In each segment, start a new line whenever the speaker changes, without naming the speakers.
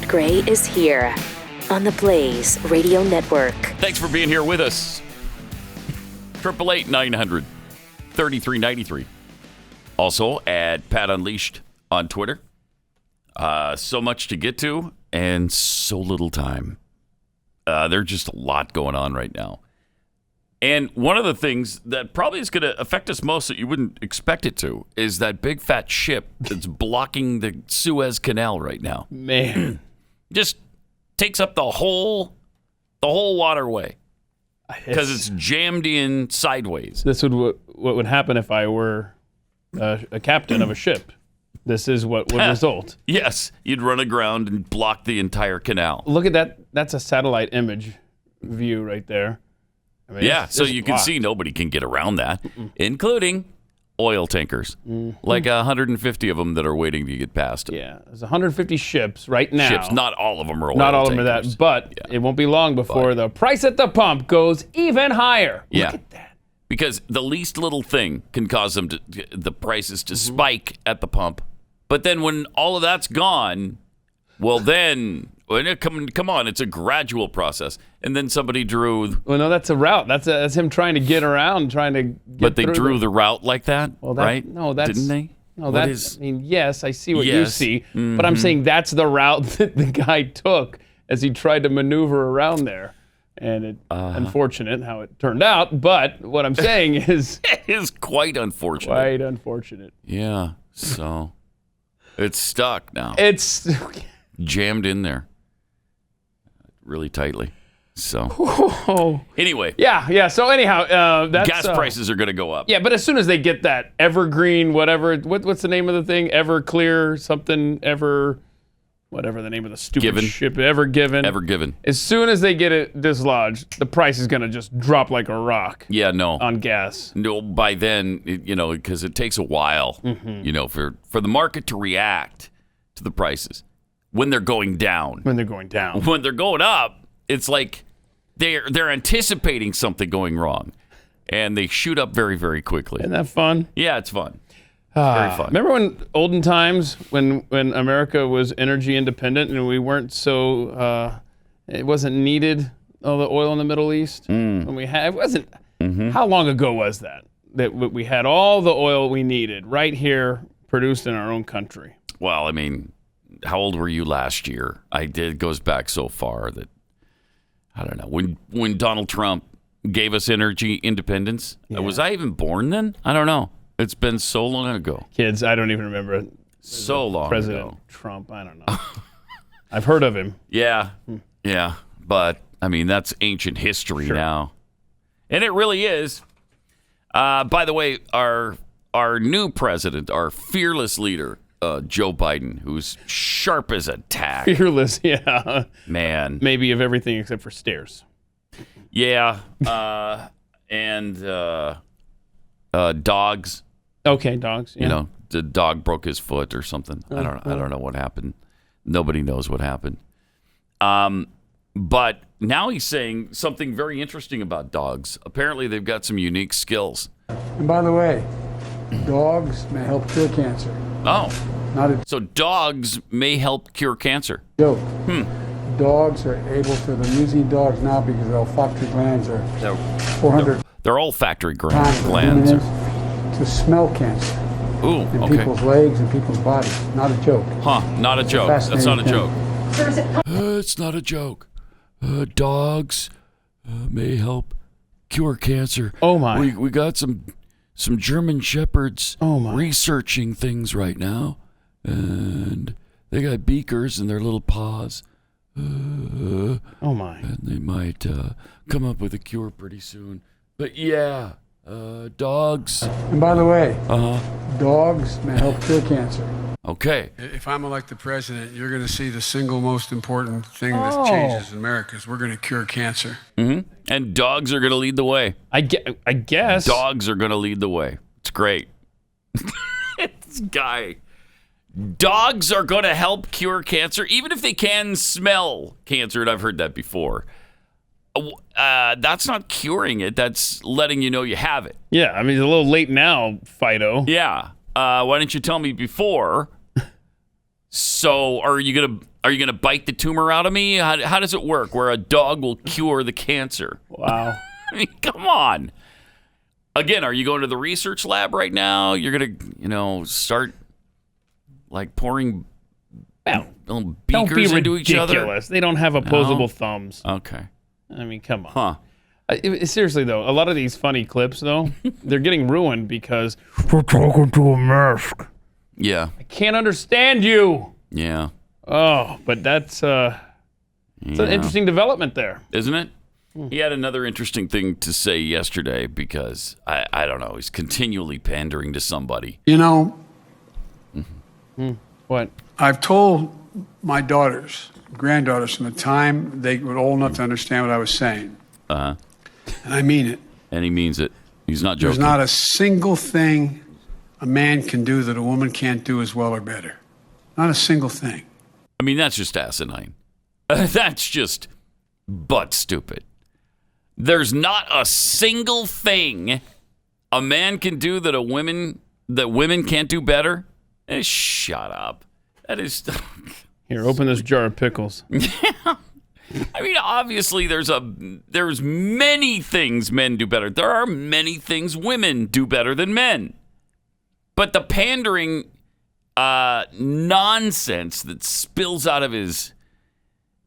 Pat Gray is here on the Blaze Radio Network.
Thanks for being here with us. 888-900-3393. Also at Pat Unleashed on Twitter. So much to get to and so little time. There's just a lot going on right now. And one of the things that probably is going to affect us most that you wouldn't expect it to is that big fat ship that's blocking the Suez Canal right now.
Man.
Just takes up the whole waterway because it's jammed in sideways.
This would what would happen if I were a captain of a ship. This is what would result.
Yes, you'd run aground and block the entire canal.
Look at that. That's a satellite image view right there. I mean,
yeah, so you can see nobody can get around that, including oil tankers. Like 150 of them that are waiting to get past it.
Yeah, there's 150 ships right now.
Ships, not all of them are oil
Not all of
tankers.
them are that, but it won't be long before the price at the pump goes even higher.
Yeah.
Look at that.
Because the least little thing can cause them the prices to spike at the pump. But then when all of that's gone, well then, come on, it's a gradual process. And then somebody drew.
Well, no, that's a route. That's him trying to get around, trying to get
But they
through
drew the route like that, right?
No, that's...
Didn't they?
No, that's... I mean, yes, I see what you see.
Mm-hmm.
But I'm saying that's the route that the guy took as he tried to maneuver around there. And it's unfortunate how it turned out. But what I'm saying is...
It is quite unfortunate.
Quite unfortunate.
Yeah, so... It's stuck now.
It's...
Jammed in there. Really tightly. So, anyway.
Yeah. So anyhow, that's...
gas prices are going to go up.
Yeah, but as soon as they get that Evergreen, whatever, what's the name of the thing? Everclear, something, whatever the name of the stupid ship, Evergiven. As soon as they get it dislodged, the price is going to just drop like a rock.
Yeah, no.
On gas.
No, by then, because it takes a while, for the market to react to the prices when they're going down.
When they're going down.
When they're going up, it's like they're anticipating something going wrong, and they shoot up very, very quickly.
Isn't that fun?
Yeah, it's fun. Very fun.
Remember when olden times when America was energy independent and we weren't so it wasn't needed all the oil in the Middle East when we had it wasn't how long ago was that we had all the oil we needed right here produced in our own country?
Well, I mean, how old were you last year? It goes back so far that I don't know when Donald Trump gave us energy independence. Was I even born then? I don't know. It's been so long ago.
Kids, I don't even remember.
So long
President
ago.
Trump, I don't know. I've heard of him.
Yeah. But, I mean, that's ancient history now. And it really is. By the way, our new president, our fearless leader, Joe Biden, who's sharp as a tack.
Fearless, yeah.
Man.
Maybe of everything except for stairs.
Yeah. And dogs.
Okay, dogs. Yeah.
The dog broke his foot or something. I don't know what happened. Nobody knows what happened. But now he's saying something very interesting about dogs. Apparently, they've got some unique skills.
And by the way, dogs may help cure cancer.
Oh.
So
dogs may help cure cancer.
Joke. Dogs are able to, they're using dogs now because their olfactory glands are 400
Their olfactory
times
glands
to smell cancer.
Ooh,
in
okay.
people's legs and people's bodies. Not a joke.
Not a joke. That's not a joke.
Thing.
It's not a joke. Dogs may help cure cancer.
Oh my!
We got some German shepherds researching things right now, and they got beakers in their little paws.
Oh my!
And they might come up with a cure pretty soon. But yeah, dogs.
And by the way, dogs may help cure cancer.
Okay.
If I'm elected president, you're going to see the single most important thing that changes in America is we're going to cure cancer.
Mm-hmm. And dogs are going to lead the way.
I guess.
Dogs are going to lead the way. It's great. This guy. Dogs are going to help cure cancer, even if they can smell cancer, and I've heard that before. That's not curing it. That's letting you know you have it.
Yeah, I mean, it's a little late now, Fido.
Yeah. Why didn't you tell me before? So, are you Are you going to bite the tumor out of me? How does it work where a dog will cure the cancer?
Wow.
I mean, come on. Again, are you going to the research lab right now? You're going to, start like pouring
Don't
beakers
be
into each other?
ridiculous. They don't have opposable thumbs.
Okay.
I mean, come on.
Huh.
Seriously, though, a lot of these funny clips, though, they're getting ruined because we're talking to a mask.
Yeah.
I can't understand you.
Yeah.
Oh, but that's it's an interesting development there.
Isn't it? He had another interesting thing to say yesterday because, I don't know, he's continually pandering to somebody.
You know,
What?
I've told my daughters, granddaughters, from the time they were old enough to understand what I was saying.
Uh-huh.
And I mean it.
And he means it. He's not joking.
There's not a single thing a man can do that a woman can't do as well or better. Not a single thing.
I mean, that's just asinine. That's just butt stupid. There's not a single thing a man can do that women can't do better. Shut up. That is.
Here, open this jar of pickles.
I mean, obviously, there's many things men do better. There are many things women do better than men. But the pandering nonsense that spills out of his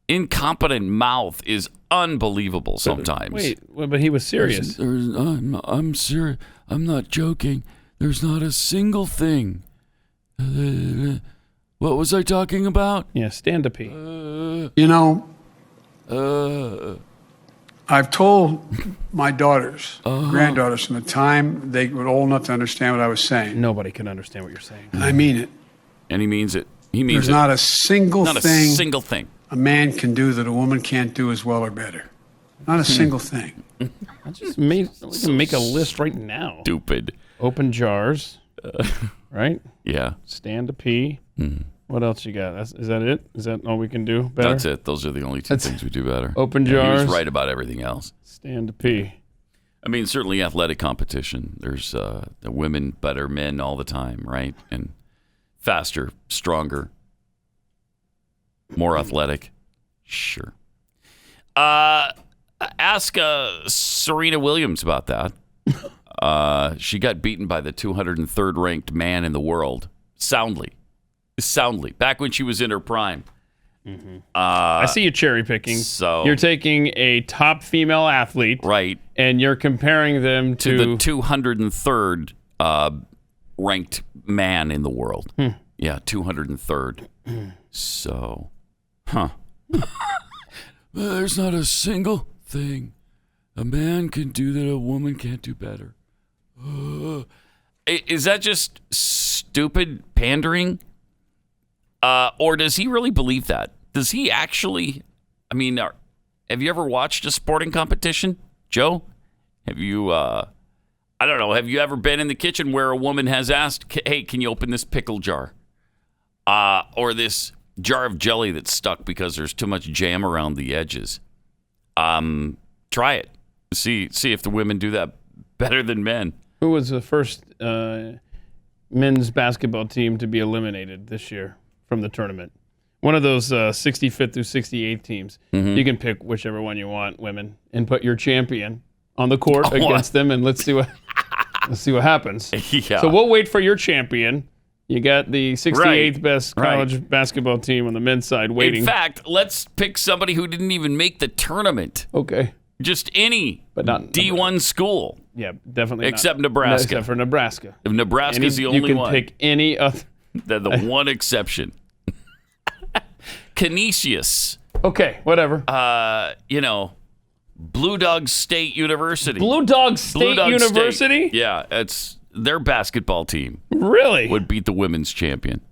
incompetent mouth is unbelievable sometimes.
Wait, but he was serious.
I'm serious. I'm not joking. There's not a single thing. What was I talking about?
Yeah, stand to pee.
You know, I've told my daughters, granddaughters, from the time they were old enough to understand what I was saying.
Nobody can understand what you're saying.
And I mean it.
And he means it. He means
There's not a single
thing
a man can do that a woman can't do as well or better. Not a single thing.
I just we can make a list right now.
Stupid.
Open jars, right?
Yeah.
Stand to pee. What else you got? Is that it? Is that all we can do better?
That's it. Those are the only two things we do better.
Open
He
jars.
was right about everything else.
Stand to pee.
I mean, certainly athletic competition. There's the women better men all the time, right? And faster, stronger, more athletic. Sure. Ask Serena Williams about that. She got beaten by the 203rd ranked man in the world soundly, back when she was in her prime.
I see you cherry picking.
So
you're taking a top female athlete,
right,
and you're comparing them
to the 203rd ranked man in the world. Yeah, 203rd. So, there's not a single thing a man can do that a woman can't do better. Is that just stupid pandering? Or does he really believe that? Does he actually? I mean, have you ever watched a sporting competition, Joe? Have you? I don't know. Have you ever been in the kitchen where a woman has asked, "Hey, can you open this pickle jar?" Or this jar of jelly that's stuck because there's too much jam around the edges. Try it. See if the women do that better than men.
Who was the first men's basketball team to be eliminated this year from the tournament? One of those 65th through 68th teams. You can pick whichever one you want, women, and put your champion on the court against them, and let's see what happens.
Yeah.
So we'll wait for your champion. You got the 68th best college basketball team on the men's side waiting.
In fact, let's pick somebody who didn't even make the tournament.
Okay.
Just any
but not
D1 school.
Yeah, definitely
Except
not.
Nebraska.
Except for Nebraska.
If Nebraska's the only one.
You can pick any other.
The one exception. Canisius.
Okay, whatever.
Blue Dog State University.
Blue Dog State University?
Yeah, it's their basketball team.
Really?
Would beat the women's champion.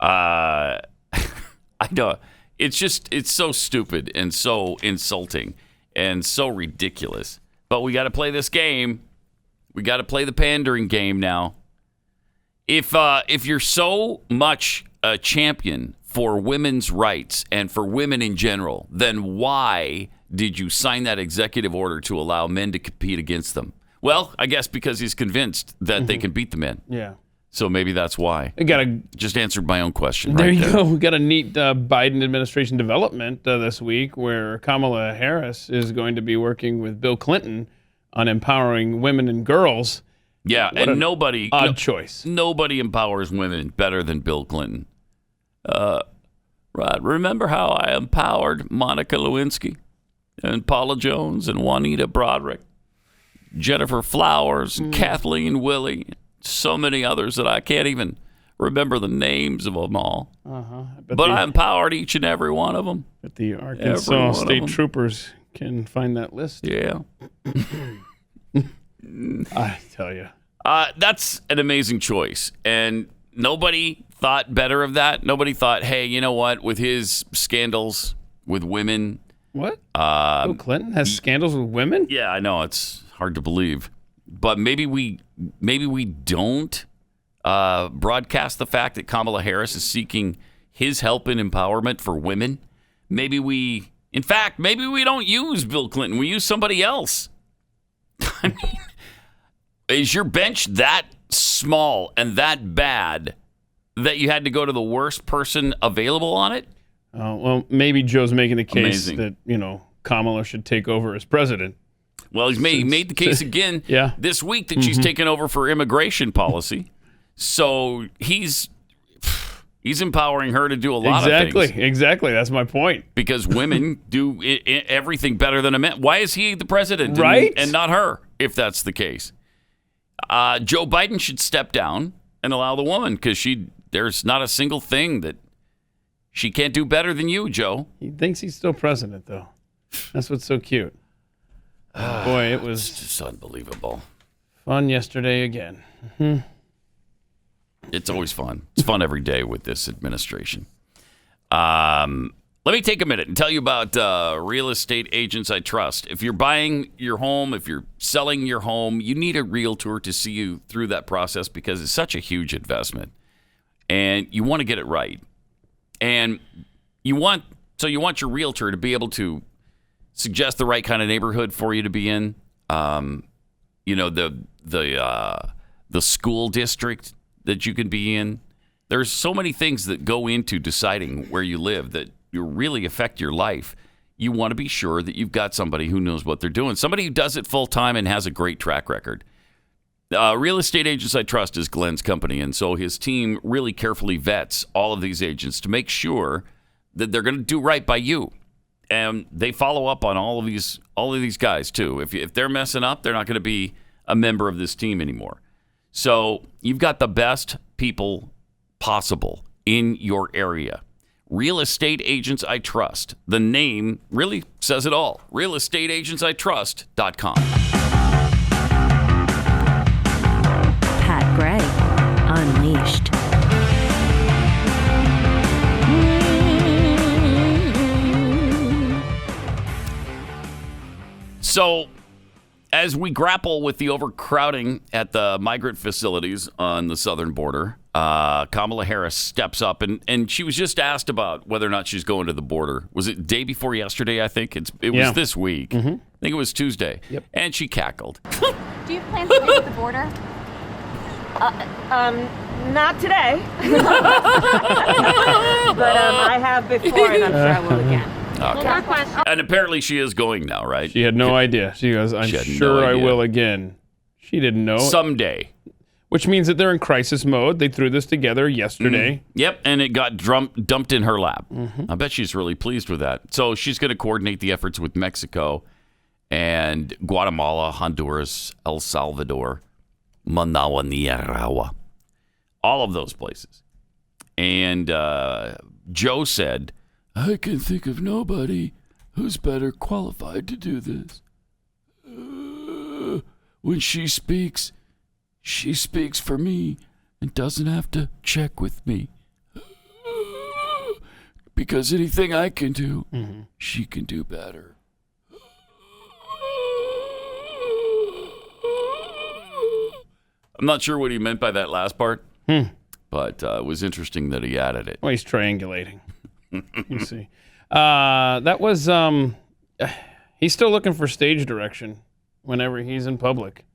I know. It's so stupid and so insulting and so ridiculous. But we got to play this game. We got to play the pandering game now. If you're so much a champion for women's rights and for women in general, then why did you sign that executive order to allow men to compete against them? Well, I guess because he's convinced that they can beat the men.
Yeah.
So maybe that's why.
We got a
Just answered my own question.
There
right
you
there.
go. We got a neat Biden administration development this week where Kamala Harris is going to be working with Bill Clinton on empowering women and girls.
Yeah,
What
and
an odd choice.
Nobody empowers women better than Bill Clinton. Right. Remember how I empowered Monica Lewinsky and Paula Jones and Juanita Broderick, Jennifer Flowers, and Kathleen Willey, so many others that I can't even remember the names of them all. But I empowered each and every one of them.
But the Arkansas State Troopers can find that list.
Yeah.
I tell you.
That's an amazing choice. And nobody thought better of that. Nobody thought, hey, you know what? With his scandals with women.
What? Bill Clinton has scandals with women?
Yeah, I know. It's hard to believe. But maybe we don't broadcast the fact that Kamala Harris is seeking his help and empowerment for women. Maybe we don't use Bill Clinton. We use somebody else. I mean, is your bench that small and that bad that you had to go to the worst person available on it?
Well, maybe Joe's making the case
Amazing.
that, Kamala should take over as president.
Well, he made the case again this week that she's taken over for immigration policy. So he's empowering her to do a lot of things.
Exactly. That's my point.
Because women do everything better than a man. Why is he the president
Right?
and not her, if that's the case? Joe Biden should step down and allow the woman, because there's not a single thing that she can't do better than you, Joe.
He thinks he's still president, though. That's what's so cute. Boy, it was
It's just unbelievable.
fun yesterday again.
It's always fun. It's fun every day with this administration. Let me take a minute and tell you about real estate agents I trust. If you're buying your home, if you're selling your home, you need a realtor to see you through that process because it's such a huge investment. And you want to get it right. And you want your realtor to be able to suggest the right kind of neighborhood for you to be in. The school district that you can be in. There's so many things that go into deciding where you live that really affect your life. You want to be sure that you've got somebody who knows what they're doing, somebody who does it full time and has a great track record. Real Estate Agents I Trust is Glenn's company, and so his team really carefully vets all of these agents to make sure that they're going to do right by you. And they follow up on all of these guys too. If they're messing up, they're not going to be a member of this team anymore. So you've got the best people possible in your area. Real Estate Agents I Trust. The name really says it all. realestateagentsitrust.com.
Pat Gray Unleashed.
So, as we grapple with the overcrowding at the migrant facilities on the southern border, Kamala Harris steps up, and she was just asked about whether or not she's going to the border. Was it day before yesterday, I think? It was this week. I think it was Tuesday.
Yep.
And she cackled.
Do you plan to visit the border?
Not today. But I have before, and I'm sure I will again.
Okay. And apparently she is going now, right?
She had no idea. She goes, I'm
She had no
sure I
idea.
will again. She didn't know.
Someday.
Which means that they're in crisis mode. They threw this together yesterday.
Yep, and it got dumped in her lap. I bet she's really pleased with that. So she's going to coordinate the efforts with Mexico and Guatemala, Honduras, El Salvador, Managua, Nicaragua, all of those places. And Joe said, I can think of nobody who's better qualified to do this. When she speaks for me and doesn't have to check with me. Because anything I can do, she can do better. I'm not sure what he meant by that last part, but it was interesting that he added it.
Well, he's triangulating. You see. That was, he's still looking for stage direction whenever he's in public.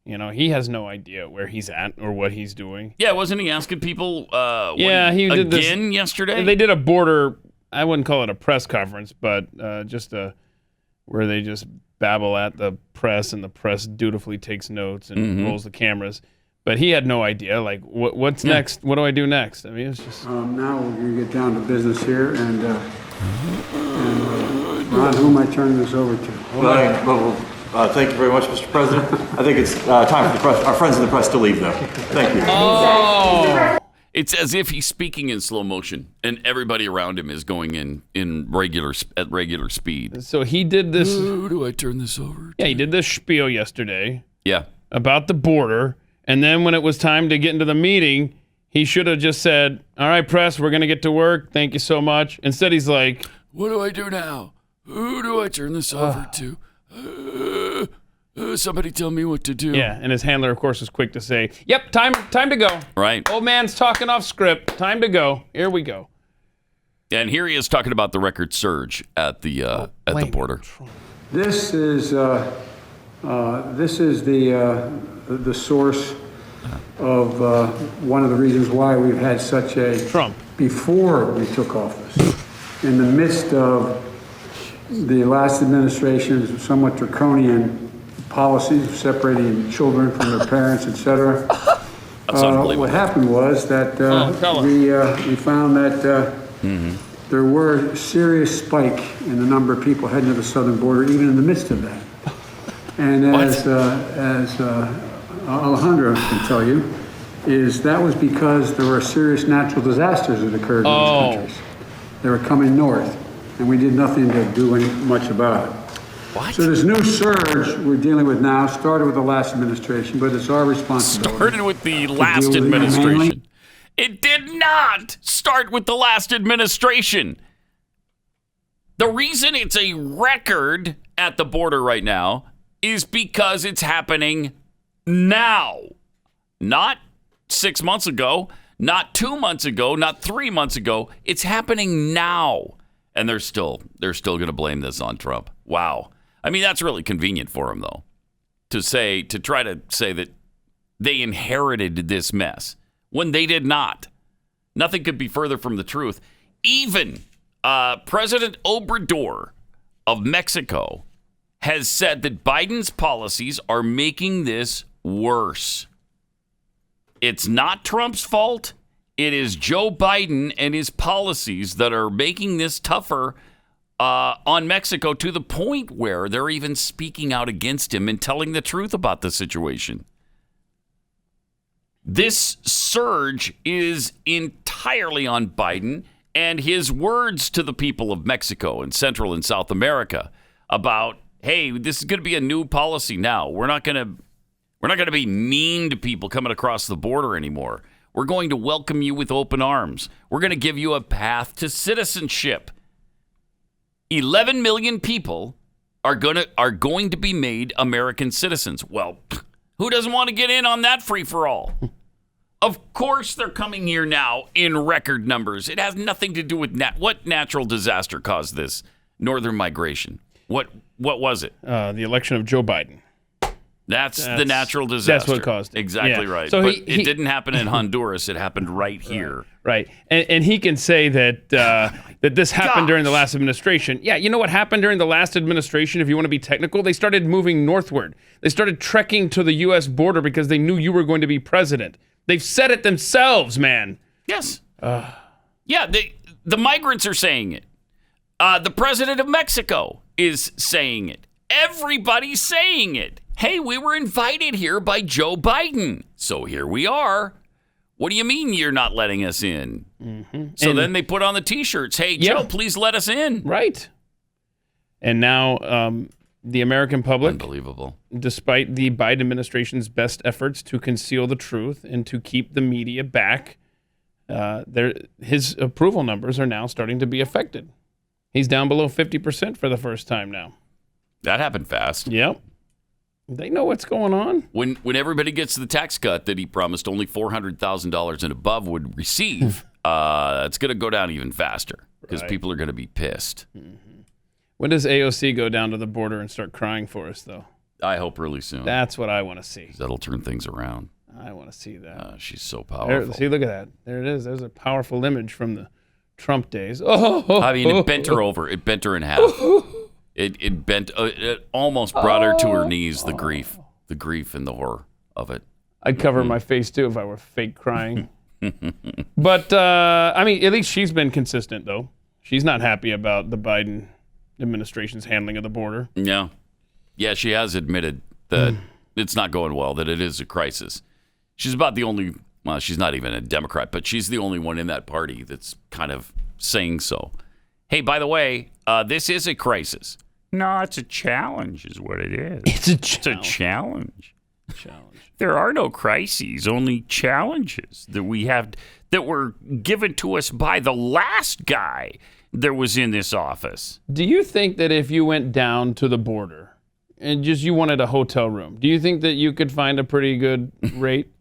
He has no idea where he's at or what he's doing.
Yeah, wasn't he asking people
he did this
again yesterday?
They did a border, I wouldn't call it a press conference, but just where they just babble at the press and the press dutifully takes notes and rolls the cameras. But he had no idea, like, what's next? What do I do next? I mean, it's just...
Now we're going to get down to business here, and Ron, whom am I turning this over to?
Thank you very much, Mr. President. I think it's time for our friends in the press to leave, though. Thank you.
Oh! It's as if he's speaking in slow motion, and everybody around him is going at regular speed.
So he did this...
Who do I turn this over to?
Yeah, he did this spiel yesterday.
Yeah.
About the border. And then when it was time to get into the meeting, he should have just said, all right, press, we're going to get to work. Thank you so much. Instead, he's like,
what do I do now? Who do I turn this over to? Somebody tell me what to do.
Yeah, and his handler, of course, was quick to say, yep, time to go.
Right.
Old man's talking off script. Time to go. Here we go.
And here he is talking about the record surge at the border.
This is the source of one of the reasons why we've had such a
Trump
before we took office. In the midst of the last administration's somewhat draconian policies of separating children from their parents, etc. What happened was that we found that there were a serious spike in the number of people heading to the southern border, even in the midst of that. And as Alejandro can tell you, that was because there were serious natural disasters that occurred in those countries. They were coming north, and we did nothing to do much about it.
What?
So this new surge we're dealing with now started with the last administration, but it's our responsibility.
Started with the last administration. It did not start with the last administration. The reason it's a record at the border right now is because it's happening now. Not 6 months ago, not 2 months ago, not 3 months ago. It's happening now. And they're still going to blame this on Trump. Wow. I mean, that's really convenient for him, though, to try to say that they inherited this mess when they did not. Nothing could be further from the truth. Even President Obrador of Mexico has said that Biden's policies are making this worse. It's not Trump's fault. It is Joe Biden and his policies that are making this tougher on Mexico, to the point where they're even speaking out against him and telling the truth about the situation. This surge is entirely on Biden and his words to the people of Mexico and Central and South America about, hey, this is going to be a new policy now. We're not going to be mean to people coming across the border anymore. We're going to welcome you with open arms. We're going to give you a path to citizenship. 11 million people are going to be made American citizens. Well, who doesn't want to get in on that free-for-all? Of course they're coming here now in record numbers. It has nothing to do with what natural disaster caused this northern migration. What was it?
The election of Joe Biden.
That's the natural disaster.
That's what caused it.
Exactly right. So it didn't happen in Honduras. It happened right here.
Right. And he can say that that this happened during the last administration. Yeah, you know what happened during the last administration, if you want to be technical? They started moving northward. They started trekking to the U.S. border because they knew you were going to be president. They've said it themselves, man.
Yes. Yeah, the migrants are saying it. The president of Mexico is saying it. Everybody's saying it. Hey, we were invited here by Joe Biden, so here we are. What do you mean you're not letting us in? Mm-hmm. So then they put on the T-shirts, hey, Joe, please let us in.
Right. And now the American public,
unbelievable,
despite the Biden administration's best efforts to conceal the truth and to keep the media back, his approval numbers are now starting to be affected. He's down below 50% for the first time now.
That happened fast.
Yep. They know what's going on.
When everybody gets the tax cut that he promised only $400,000 and above would receive, it's going to go down even faster because people are going to be pissed.
Mm-hmm. When does AOC go down to the border and start crying for us, though?
I hope really soon.
That's what I want to see.
That'll turn things around.
I want to see that.
She's so
There,
powerful.
see, look at that. There it is. There's a powerful image from the Trump days. Oh,
I mean, it bent her over. It bent her in half. It bent. It almost brought her to her knees. The grief and the horror of it.
I'd cover my face too if I were fake crying. But I mean, at least she's been consistent, though. She's not happy about the Biden administration's handling of the border.
Yeah, she has admitted that it's not going well. That it is a crisis. She's about the only. Well, she's not even a Democrat, but she's the only one in that party that's kind of saying so. Hey, by the way, this is a crisis. No, it's a challenge, is what it is.
It's a
challenge. There are no crises, only challenges that we have that were given to us by the last guy that was in this office.
Do you think that if you went down to the border and just you wanted a hotel room, do you think that you could find a pretty good rate?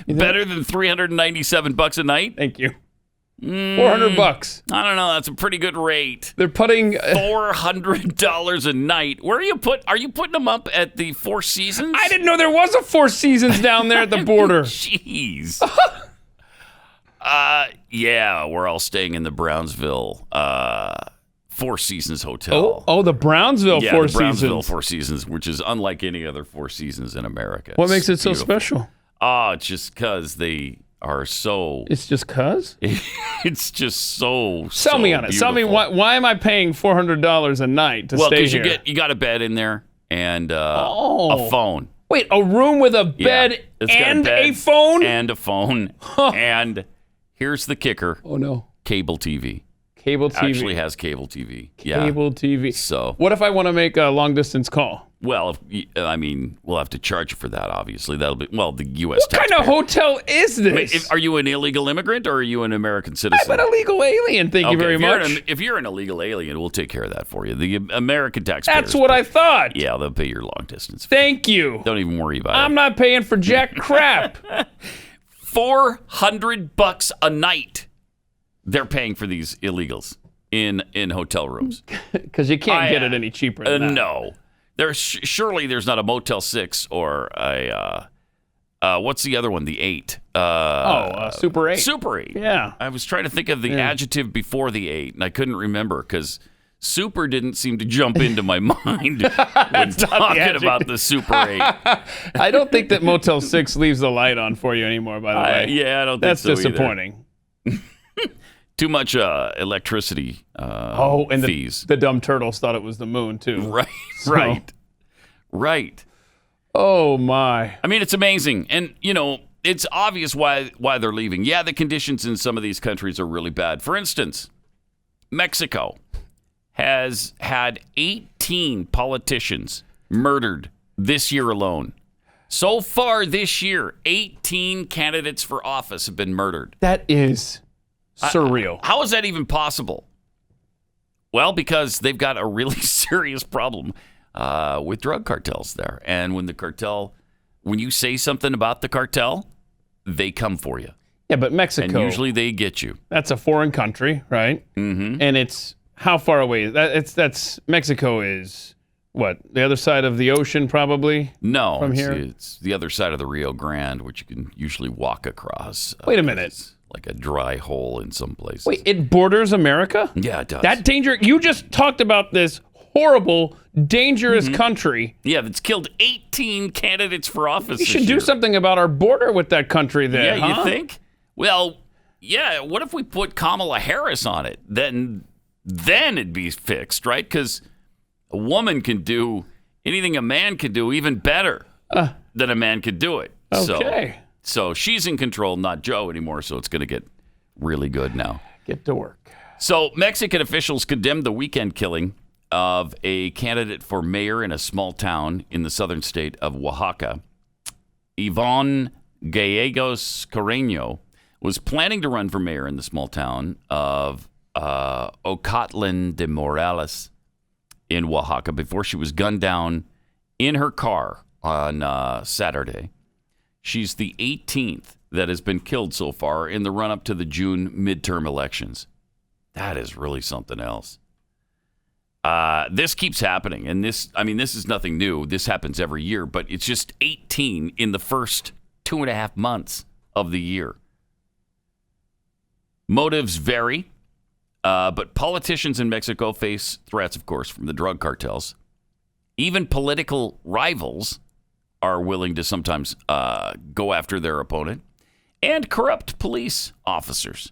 Better than $397 a night?
Thank you. $400.
I don't know. That's a pretty good rate.
They're putting
$400 a night. Where are you putting them up at the Four Seasons?
I didn't know there was a Four Seasons down there at the border.
Jeez. Yeah, we're all staying in the Brownsville Four Seasons Hotel.
Oh, the Brownsville
Yeah,
Four
the Brownsville
Seasons.
Four Seasons, which is unlike any other Four Seasons in America.
What makes it so
beautiful.
special?
Oh, it's just because they are so.
It's just cuz?
It's just so.
Sell me on it. Sell me why am I paying $400 a night to stay here?
Well, you got a bed in there and a phone.
Wait, a room with a bed
It's got
and
bed
a phone?
and a phone. And here's the kicker.
Oh no.
Cable TV.
Cable TV.
Actually has cable TV.
Cable TV.
So
what if I want to make a long distance call?
Well, I mean, we'll have to charge you for that. Obviously, that'll be the U.S.
What kind of hotel is this?
Are you an illegal immigrant or are you an American citizen?
I'm an illegal alien. Thank you very much.
If you're an illegal alien, we'll take care of that for you. The American taxpayers.
That's what I thought.
Yeah, they'll pay your long distance.
Thank you.
Don't even worry about it.
I'm not paying for jack crap.
$400 a night. They're paying for these illegals in hotel rooms
because you can't get it any cheaper than that.
No. Surely there's not a Motel 6 or a what's the other one? The 8.
Super 8.
Super 8.
Yeah.
I was trying to think of the adjective before the 8, and I couldn't remember because super didn't seem to jump into my mind when talking about the Super 8.
I don't think that Motel 6 leaves the light on for you anymore, by the way.
Yeah, I don't think
That's
so
disappointing.
Too much electricity
and
fees.
The dumb turtles thought it was the moon, too.
Right. Right.
Oh, my.
I mean, it's amazing. And, it's obvious why they're leaving. Yeah, the conditions in some of these countries are really bad. For instance, Mexico has had 18 politicians murdered this year alone. So far this year, 18 candidates for office have been murdered.
That is surreal.
How is that even possible? Well, because they've got a really serious problem with drug cartels there. And when you say something about the cartel, they come for you.
Yeah, but Mexico.
And usually they get you.
That's a foreign country, right?
Mm-hmm.
And it's how far away? That's Mexico is what? The other side of the ocean, probably?
No,
from here?
It's the other side of the Rio Grande, which you can usually walk across.
Wait a minute.
It's like a dry hole in some places.
Wait, it borders America?
Yeah, it does.
That danger. You just talked about this horrible, dangerous country.
Yeah, that's killed 18 candidates for office.
We should do something about our border with that country then.
Yeah, you think? Well, yeah. What if we put Kamala Harris on it? Then it'd be fixed, right? Because a woman can do anything a man can do, even better than a man could do it.
Okay.
So she's in control, not Joe anymore. So it's going to get really good now.
Get to work.
So Mexican officials condemned the weekend killing of a candidate for mayor in a small town in the southern state of Oaxaca. Ivonne Gallegos Carreño was planning to run for mayor in the small town of Ocatlan de Morales in Oaxaca before she was gunned down in her car on Saturday. She's the 18th that has been killed so far in the run-up to the June midterm elections. That is really something else. This keeps happening, and this is nothing new. This happens every year, but it's just 18 in the first 2.5 months of the year. Motives vary, but politicians in Mexico face threats, of course, from the drug cartels. Even political rivals are willing to sometimes go after their opponent, and corrupt police officers.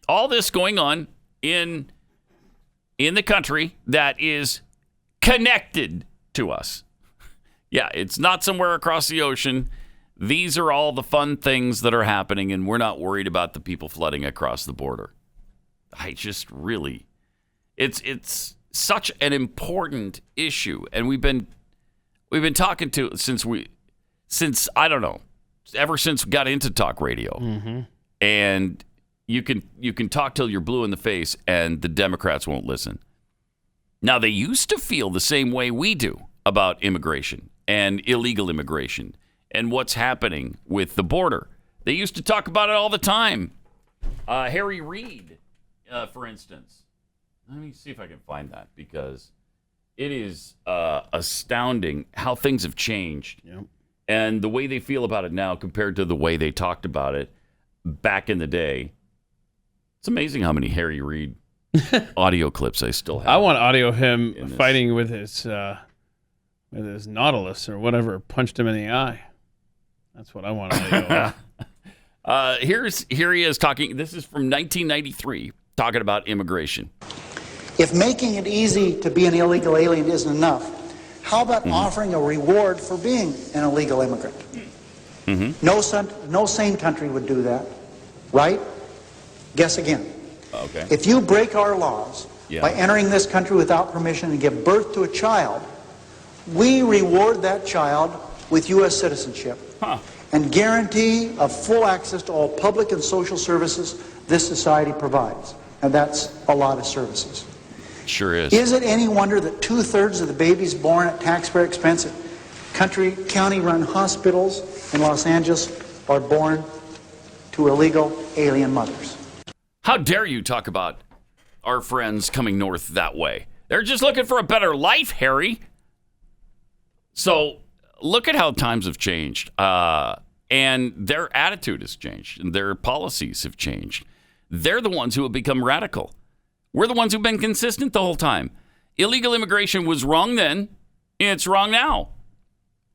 All this going on in the country that is connected to us. Yeah, it's not somewhere across the ocean. These are all the fun things that are happening, and we're not worried about the people flooding across the border. I just really, it's such an important issue, and we've been talking to since I don't know, ever since we got into talk radio, and you can talk till you're blue in the face, and the Democrats won't listen. Now, they used to feel the same way we do about immigration and illegal immigration and what's happening with the border. They used to talk about it all the time. Harry Reid, for instance. Let me see if I can find that, because it is astounding how things have changed.
Yep.
And the way they feel about it now compared to the way they talked about it back in the day. It's amazing how many Harry Reid audio clips I still have.
I want audio him fighting with his Nautilus or whatever punched him in the eye. That's what I want audio of.
Here he is talking. This is from 1993, talking about immigration.
If making it easy to be an illegal alien isn't enough, how about offering a reward for being an illegal immigrant? No sane country would do that, right? Guess again.
Okay.
If you break our laws by entering this country without permission and give birth to a child, we reward that child with U.S. citizenship and guarantee of full access to all public and social services this society provides. And that's a lot of services.
Sure is.
Is it any wonder that 2/3 of the babies born at taxpayer expense at county-run hospitals in Los Angeles are born to illegal alien mothers?
How dare you talk about our friends coming north that way? They're just looking for a better life, Harry. So look at how times have changed, and their attitude has changed, and their policies have changed. They're the ones who have become radical. We're the ones who've been consistent the whole time. Illegal immigration was wrong then, and it's wrong now.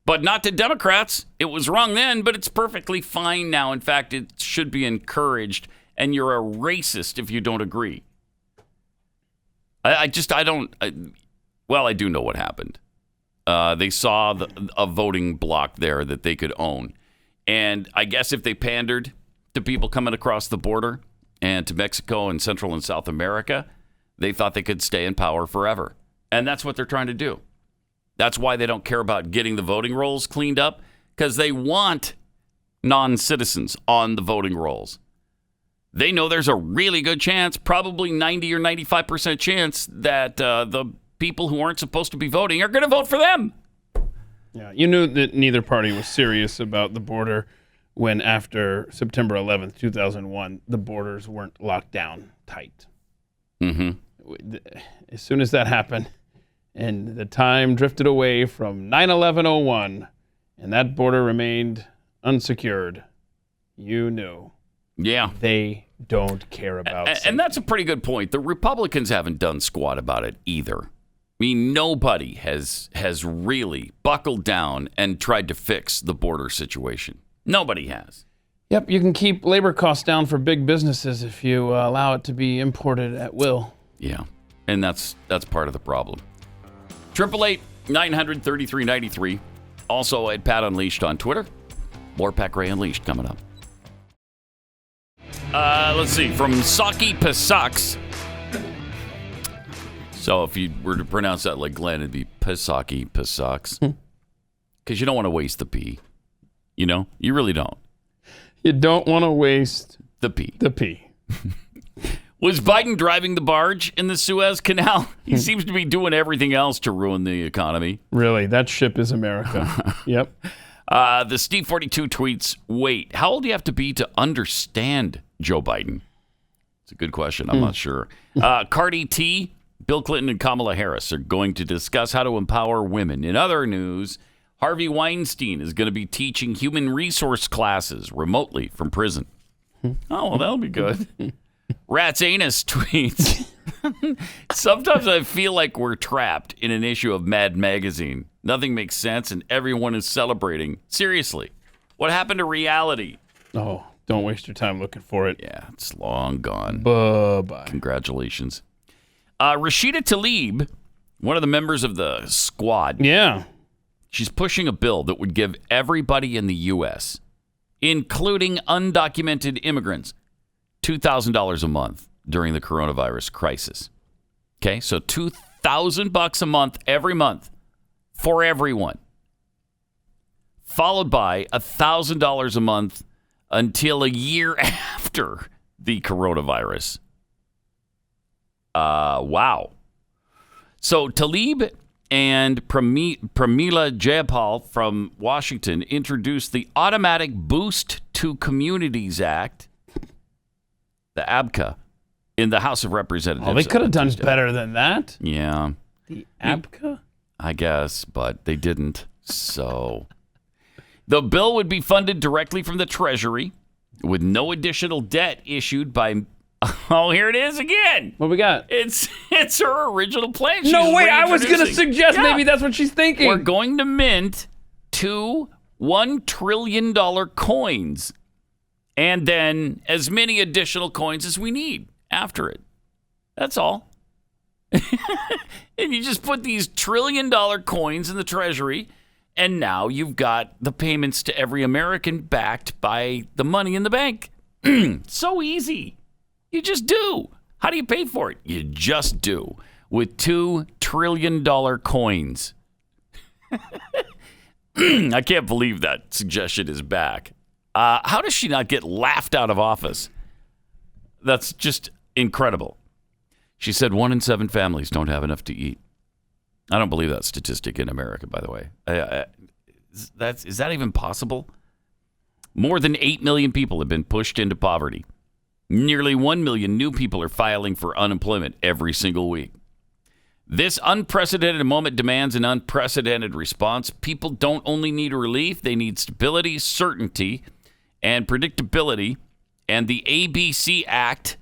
But not to Democrats. It was wrong then, but it's perfectly fine now. In fact, it should be encouraged, and you're a racist if you don't agree. I do know what happened. They saw a voting bloc there that they could own. And I guess if they pandered to people coming across the border and to Mexico and Central and South America, they thought they could stay in power forever. And that's what they're trying to do. That's why they don't care about getting the voting rolls cleaned up, because they want non-citizens on the voting rolls. They know there's a really good chance, probably 90 or 95% chance, that the people who aren't supposed to be voting are going to vote for them.
Yeah, you knew that neither party was serious about the border when after September 11th, 2001, the borders weren't locked down tight. As soon as that happened and the time drifted away from 9/11/01 and that border remained unsecured, you knew.
Yeah.
They don't care about safety.
And that's a pretty good point. The Republicans haven't done squat about it either. I mean, nobody has really buckled down and tried to fix the border situation. Nobody has.
Yep, you can keep labor costs down for big businesses if you allow it to be imported at will.
Yeah, and that's part of the problem. 888-900-3393. Also at Pat Unleashed on Twitter. More Pat Gray Unleashed coming up. Let's see, from Saki Pasaks. So if you were to pronounce that like Glenn, it'd be Pasaki Pasaks. Because you don't want to waste the P. You know? You really don't.
You don't want to waste
the P.
The P.
Was Biden driving the barge in the Suez Canal? He seems to be doing everything else to ruin the economy.
Really, that ship is America. Yep.
The Steve 42 tweets, wait, how old do you have to be to understand Joe Biden? It's a good question. I'm not sure. Cardi T, Bill Clinton and Kamala Harris are going to discuss how to empower women. In other news, Harvey Weinstein is going to be teaching human resource classes remotely from prison. Oh, well, that'll be good. Rat's Anus tweets. Sometimes I feel like we're trapped in an issue of Mad Magazine. Nothing makes sense and everyone is celebrating. Seriously, what happened to reality?
Oh, don't waste your time looking for it.
Yeah, it's long gone.
Bye-bye.
Congratulations. Rashida Tlaib, one of the members of the squad.
Yeah.
She's pushing a bill that would give everybody in the U.S., including undocumented immigrants, $2,000 a month during the coronavirus crisis. Okay, so $2,000 a month every month for everyone, followed by $1,000 a month until a year after the coronavirus. Wow. So Tlaib and Pramila Jayapal from Washington introduced the Automatic Boost to Communities Act, the ABCA, in the House of Representatives.
Oh, they could have done better than that.
Yeah.
The ABCA?
I guess, but they didn't. So the bill would be funded directly from the Treasury with no additional debt issued by... Oh, here it is again.
What we got?
It's her original plan.
No, wait, I was going to suggest maybe that's what she's thinking.
We're going to mint two $1 trillion coins and then as many additional coins as we need after it. That's all. And you just put these $1 trillion coins in the Treasury, and now you've got the payments to every American backed by the money in the bank. So easy. You just do. How do you pay for it? You just do. With $2 trillion coins. I can't believe that suggestion is back. How does she not get laughed out of office? That's just incredible. She said 1 in 7 families don't have enough to eat. I don't believe that statistic in America, by the way. Is that even possible? More than 8 million people have been pushed into poverty. Nearly 1 million new people are filing for unemployment every single week. This unprecedented moment demands an unprecedented response. People don't only need relief, they need stability, certainty, and predictability. And the ABC Act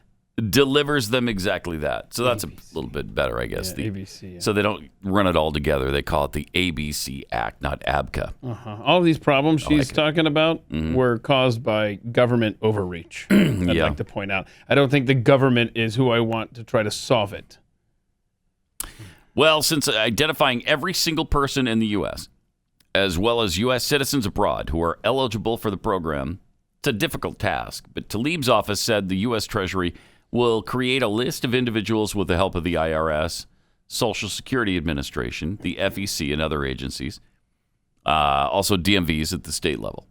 delivers them exactly that. So that's ABC. A little bit better, I guess.
Yeah, ABC. Yeah.
So they don't run it all together. They call it the ABC Act, not ABCA.
All of these problems she's talking about were caused by government overreach. I'd like to point out. I don't think the government is who I want to try to solve it.
Well, since identifying every single person in the U.S., as well as U.S. citizens abroad who are eligible for the program, it's a difficult task. But Tlaib's office said the U.S. Treasury will create a list of individuals with the help of the IRS, Social Security Administration, the FEC, and other agencies, also DMVs at the state level.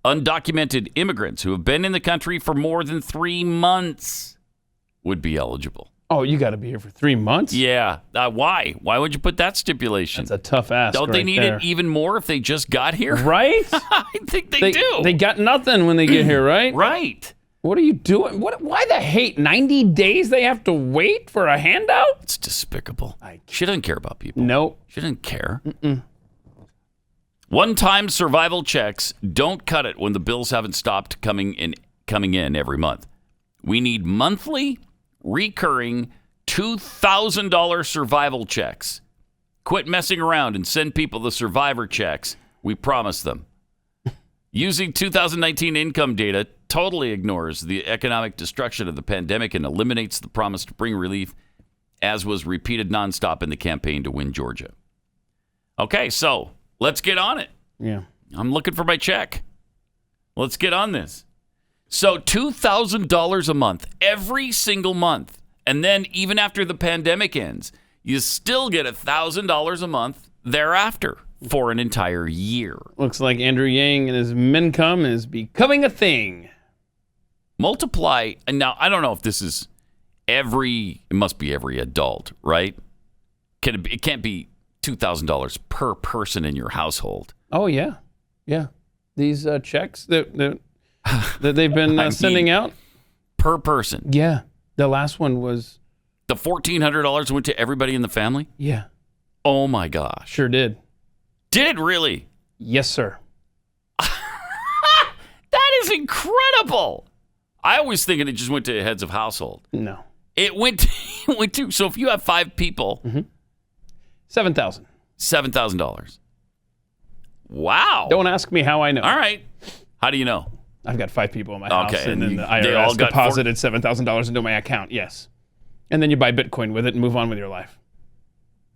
Undocumented immigrants who have been in the country for more than 3 months would be eligible.
Oh, you got to be here for 3 months?
Yeah. Why? Why would you put that stipulation?
That's a tough ask.
Don't they need it even more if they just got here?
Right?
I think they do.
They got nothing when they get here, right?
Right.
What are you doing? Why the hate? 90 days they have to wait for a handout?
It's despicable. She doesn't care about people.
Nope.
She doesn't care. One-time survival checks don't cut it when the bills haven't stopped coming in every month. We need monthly, recurring $2,000 survival checks. Quit messing around and send people the survivor checks. We promise them. Using 2019 income data totally ignores the economic destruction of the pandemic and eliminates the promise to bring relief, as was repeated nonstop in the campaign to win Georgia. Okay, so let's get on it.
Yeah.
I'm looking for my check. Let's get on this. So $2,000 a month, every single month. And then even after the pandemic ends, you still get $1,000 a month thereafter for an entire year.
Looks like Andrew Yang and his Mincome is becoming a thing.
Multiply, and now I don't know if this is it must be every adult, right? It can't be $2,000 per person in your household.
Oh, yeah. Yeah. These checks that they've been sending out.
Per person.
Yeah. The last one was
The $1,400 went to everybody in the family?
Yeah.
Oh, my gosh.
Sure did.
Did it really?
Yes, sir.
That is incredible. I always think it just went to heads of household.
No.
It went to, so if you have 5 people,
$7,000.
$7,000. Wow.
Don't ask me how I know.
All right. How do you know?
I've got 5 people in my house,
Okay,
and then the
they all
IRS
got
deposited $7,000 into my account. Yes. And then you buy Bitcoin with it and move on with your life.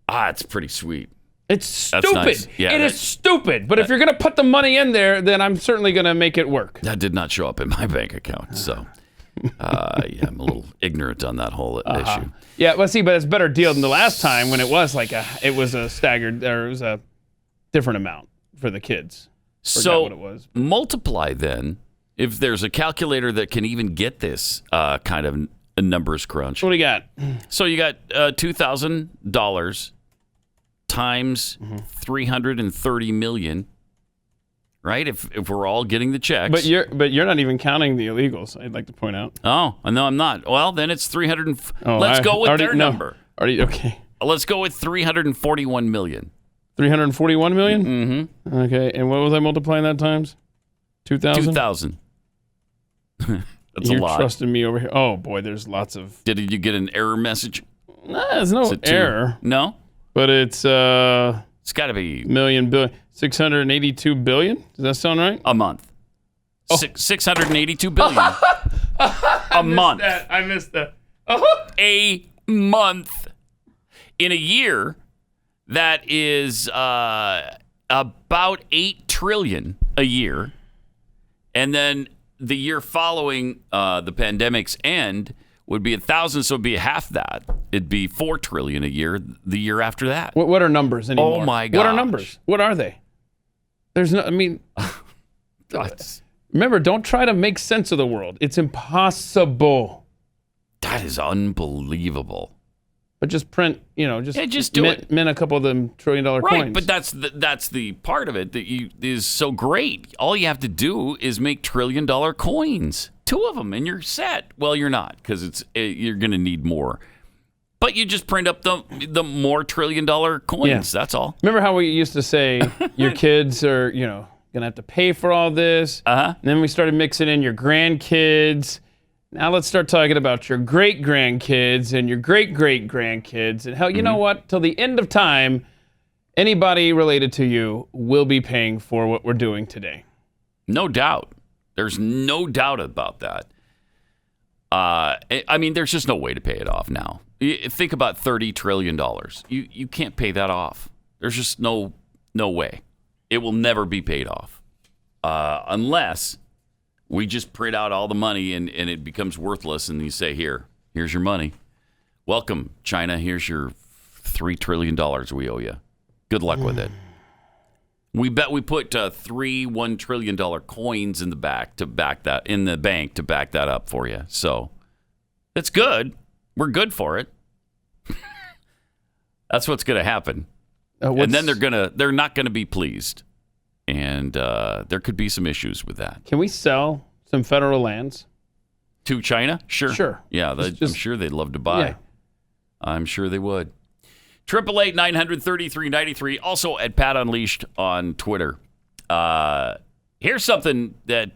It's pretty sweet.
It's stupid.
Nice. Yeah,
it is stupid. But if you're going to put the money in there, then I'm certainly going to make it work.
That did not show up in my bank account, so yeah, I'm a little ignorant on that whole issue.
Yeah, well, see, but it's a better deal than the last time when it was a staggered, or it was a different amount for the kids. Forgot what it was.
Multiply then, if there's a calculator that can even get this kind of a numbers crunch.
What do you got?
So you got $2,000 times 330 million, right? If we're all getting the checks.
But you're not even counting the illegals, I'd like to point out.
Oh, no, I'm not. Well, then it's 300. Let's go with their number.
Okay.
Let's go with 341 million.
341 million? Mm-hmm. Okay, and what was I multiplying that times? 2,000?
2,000. That's a lot.
You're trusting me over here. Oh, boy, there's lots of...
Did you get an error message?
Nah, there's no error.
No?
But it's...
It's got to be...
Million, billion... 682 billion? Does that sound right?
A month. 682 billion. A month.
I missed that.
A month. In a year, that is about 8 trillion a year. And then the year following the pandemic's end would be 1,000, so it'd be half that. It'd be 4 trillion a year the year after that.
What are numbers anymore?
Oh, my God.
What are numbers? What are they? There's no... I mean... Remember, don't try to make sense of the world. It's impossible.
That is unbelievable.
But just print,
just do it.
Mint a couple of them $1 trillion coins.
Right, but that's the part of it that is so great. All you have to do is make $1 trillion coins, 2 of them, and you're set. Well, you're not, because you're going to need more. But you just print up the more $1 trillion coins. Yeah. That's all.
Remember how we used to say your kids are, going to have to pay for all this? And then we started mixing in your grandkids. Now let's start talking about your great-grandkids and your great-great-grandkids. And hell, you know what? Till the end of time, anybody related to you will be paying for what we're doing today.
No doubt. There's no doubt about that. I mean, there's just no way to pay it off now. Think about $30 trillion. You can't pay that off. There's just no way. It will never be paid off unless we just print out all the money and it becomes worthless, and you say, here's your money. Welcome, China. Here's your $3 trillion we owe you. Good luck with it. We put 3 $1 trillion coins in the bank to back that up for you. So that's good. We're good for it. That's what's going to happen. And then they're not going to be pleased. And there could be some issues with that.
Can we sell some federal lands
to China? Sure. Yeah, I'm sure they'd love to buy. Yeah. I'm sure they would. 888-900-3393. Also at Pat Unleashed on Twitter. Here's something that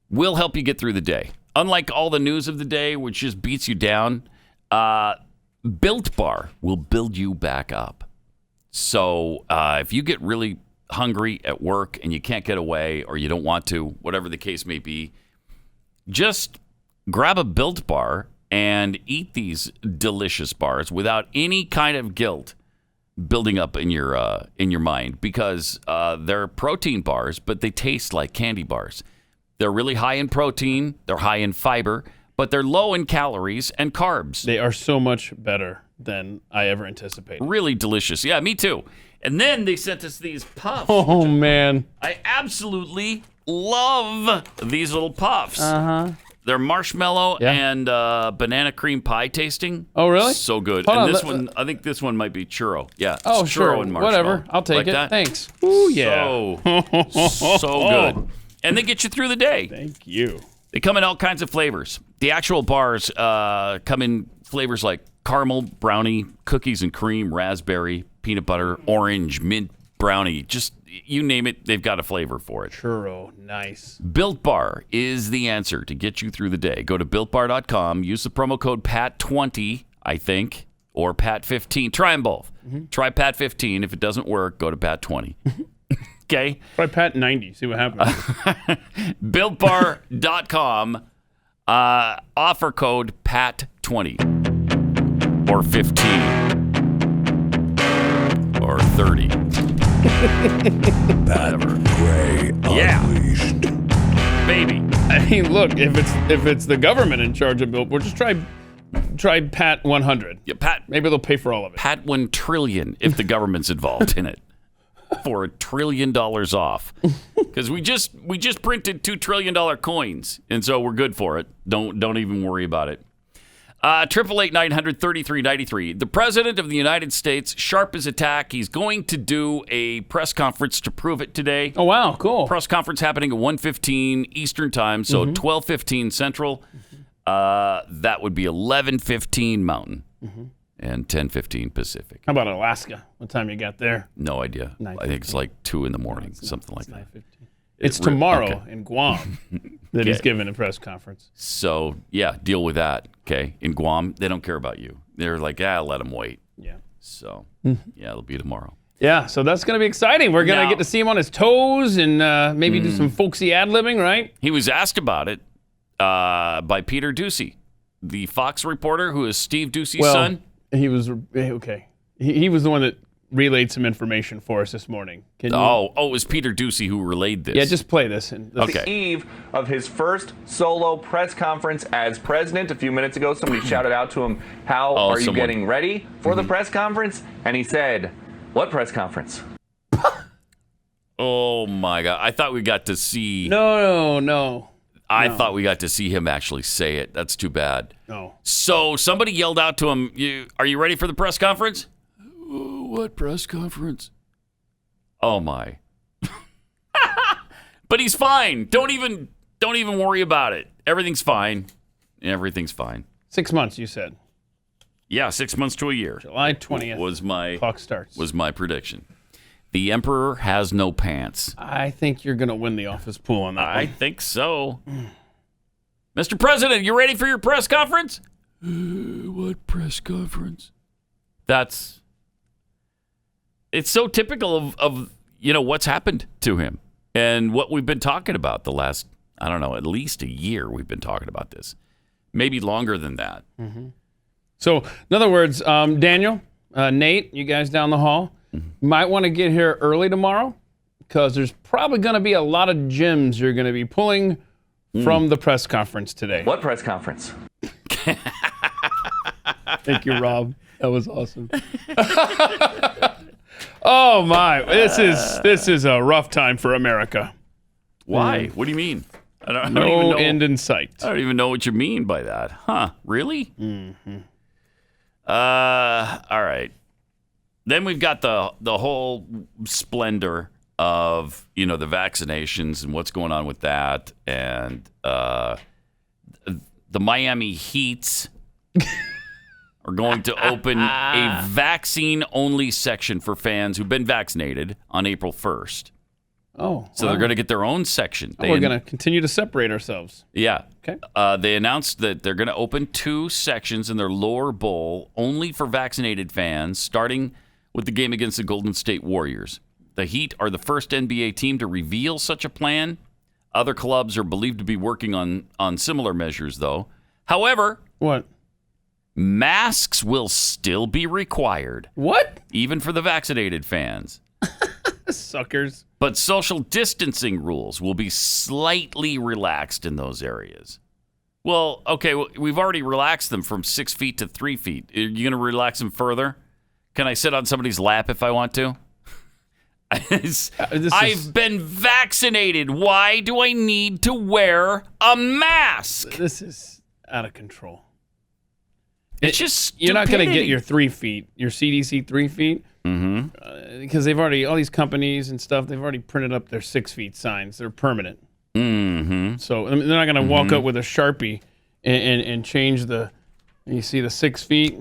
will help you get through the day. Unlike all the news of the day, which just beats you down, Built Bar will build you back up. So if you get really hungry at work and you can't get away, or you don't want to, whatever the case may be, just grab a Built Bar and eat these delicious bars without any kind of guilt building up in your mind, because they're protein bars, but they taste like candy bars. They're really high in protein, they're high in fiber, but they're low in calories and carbs.
They are so much better than I ever anticipated.
Really delicious. Yeah, me too. And then they sent us these puffs.
Oh, man.
I absolutely love these little puffs.
Uh-huh.
They're marshmallow and banana cream pie tasting.
Oh, really?
So good.
Hold
and
on,
this one, I think this one might be churro. Yeah.
Oh,
churro
sure.
and marshmallow.
Whatever. I'll take
like
it.
That?
Thanks. Ooh, yeah.
So good. And they get you through the day.
Thank you.
They come in all kinds of flavors. The actual bars come in flavors like caramel brownie, cookies and cream, raspberry, peanut butter, orange, mint brownie. Just you name it, they've got a flavor for it.
Churro, nice.
Built Bar is the answer to get you through the day. Go to BuiltBar.com. Use the promo code PAT20, I think, or PAT15. Try them both. Try PAT15. If it doesn't work, go to PAT20. Okay?
Try PAT90. See what happens.
BuiltBar.com. Offer code PAT20 or 15 or 30. Whatever.
Gray unleashed.
Baby.
I mean, look, if it's the government in charge of Built, we'll just try Pat 100.
Yeah, Pat.
Maybe they'll pay for all of it.
Pat 1 trillion if the government's involved in it. For $1 trillion off, because we just printed $2 trillion coins, and so we're good for it. Don't even worry about it. 888-900-3393. The President of the United States, sharp as a tack. He's going to do a press conference to prove it today.
Oh wow, cool.
Press conference happening at 1:15 Eastern Time, so 12:15 Central. That would be 11:15 Mountain. And 10:15 Pacific.
How about Alaska? What time you got there?
No idea. I think it's like 2 in the morning, something like that.
It's tomorrow in Guam that he's giving a press conference.
So, yeah, deal with that, okay? In Guam, they don't care about you. They're like, let them wait.
Yeah.
So, yeah, it'll be tomorrow.
Yeah, so that's going to be exciting. We're going to get to see him on his toes and maybe do some folksy ad-libbing, right?
He was asked about it by Peter Ducey, the Fox reporter who is Steve Ducey's son.
He was okay. He was the one that relayed some information for us this morning.
It was Peter Ducey who relayed this.
Yeah, just play this.
The eve of his first solo press conference as president. A few minutes ago, somebody shouted out to him, "How are you getting ready for the press conference?" And he said, "What press conference?"
Oh my God! I thought we got to see.
No.
I thought we got to see him actually say it. That's too bad.
No.
So somebody yelled out to him, "Are you ready for the press conference?" What press conference? Oh my. But he's fine. Don't even worry about it. Everything's fine.
6 months, you said.
Yeah, 6 months to a year.
July 20th. Clock starts.
Was my prediction. The emperor has no pants.
I think you're going to win the office pool on that
I think so. Mr. President, you ready for your press conference? What press conference? It's so typical of what's happened to him and what we've been talking about the last, I don't know, at least a year we've been talking about this. Maybe longer than that.
So, in other words, Daniel, Nate, you guys down the hall, might want to get here early tomorrow because there's probably going to be a lot of gems you're going to be pulling from the press conference today.
What press conference?
Thank you, Rob. That was awesome. Oh my! This is a rough time for America.
Why? What do you mean? I don't
no
even know.
End in sight.
I don't even know what you mean by that. Huh? Really? All right. Then we've got the whole splendor of the vaccinations and what's going on with that, and the Miami Heats are going to open a vaccine-only section for fans who've been vaccinated on April 1st.
Oh,
so they're going to get their own section.
We're going to continue to separate ourselves.
Yeah.
Okay.
They announced that they're going to open 2 sections in their lower bowl only for vaccinated fans, starting with the game against the Golden State Warriors. The Heat are the first NBA team to reveal such a plan. Other clubs are believed to be working on similar measures, though. However,
what?
Masks will still be required.
What?
Even for the vaccinated fans.
Suckers.
But social distancing rules will be slightly relaxed in those areas. Well, okay, we've already relaxed them from 6 feet to 3 feet. Are you going to relax them further? Can I sit on somebody's lap if I want to? I've been vaccinated. Why do I need to wear a mask?
This is out of control.
It's just
you're not going to get your 3 feet, your CDC 3 feet, because they've already, all these companies and stuff, they've already printed up their 6 feet signs. They're permanent. So they're not going to walk up with a Sharpie and change you see the 6 feet?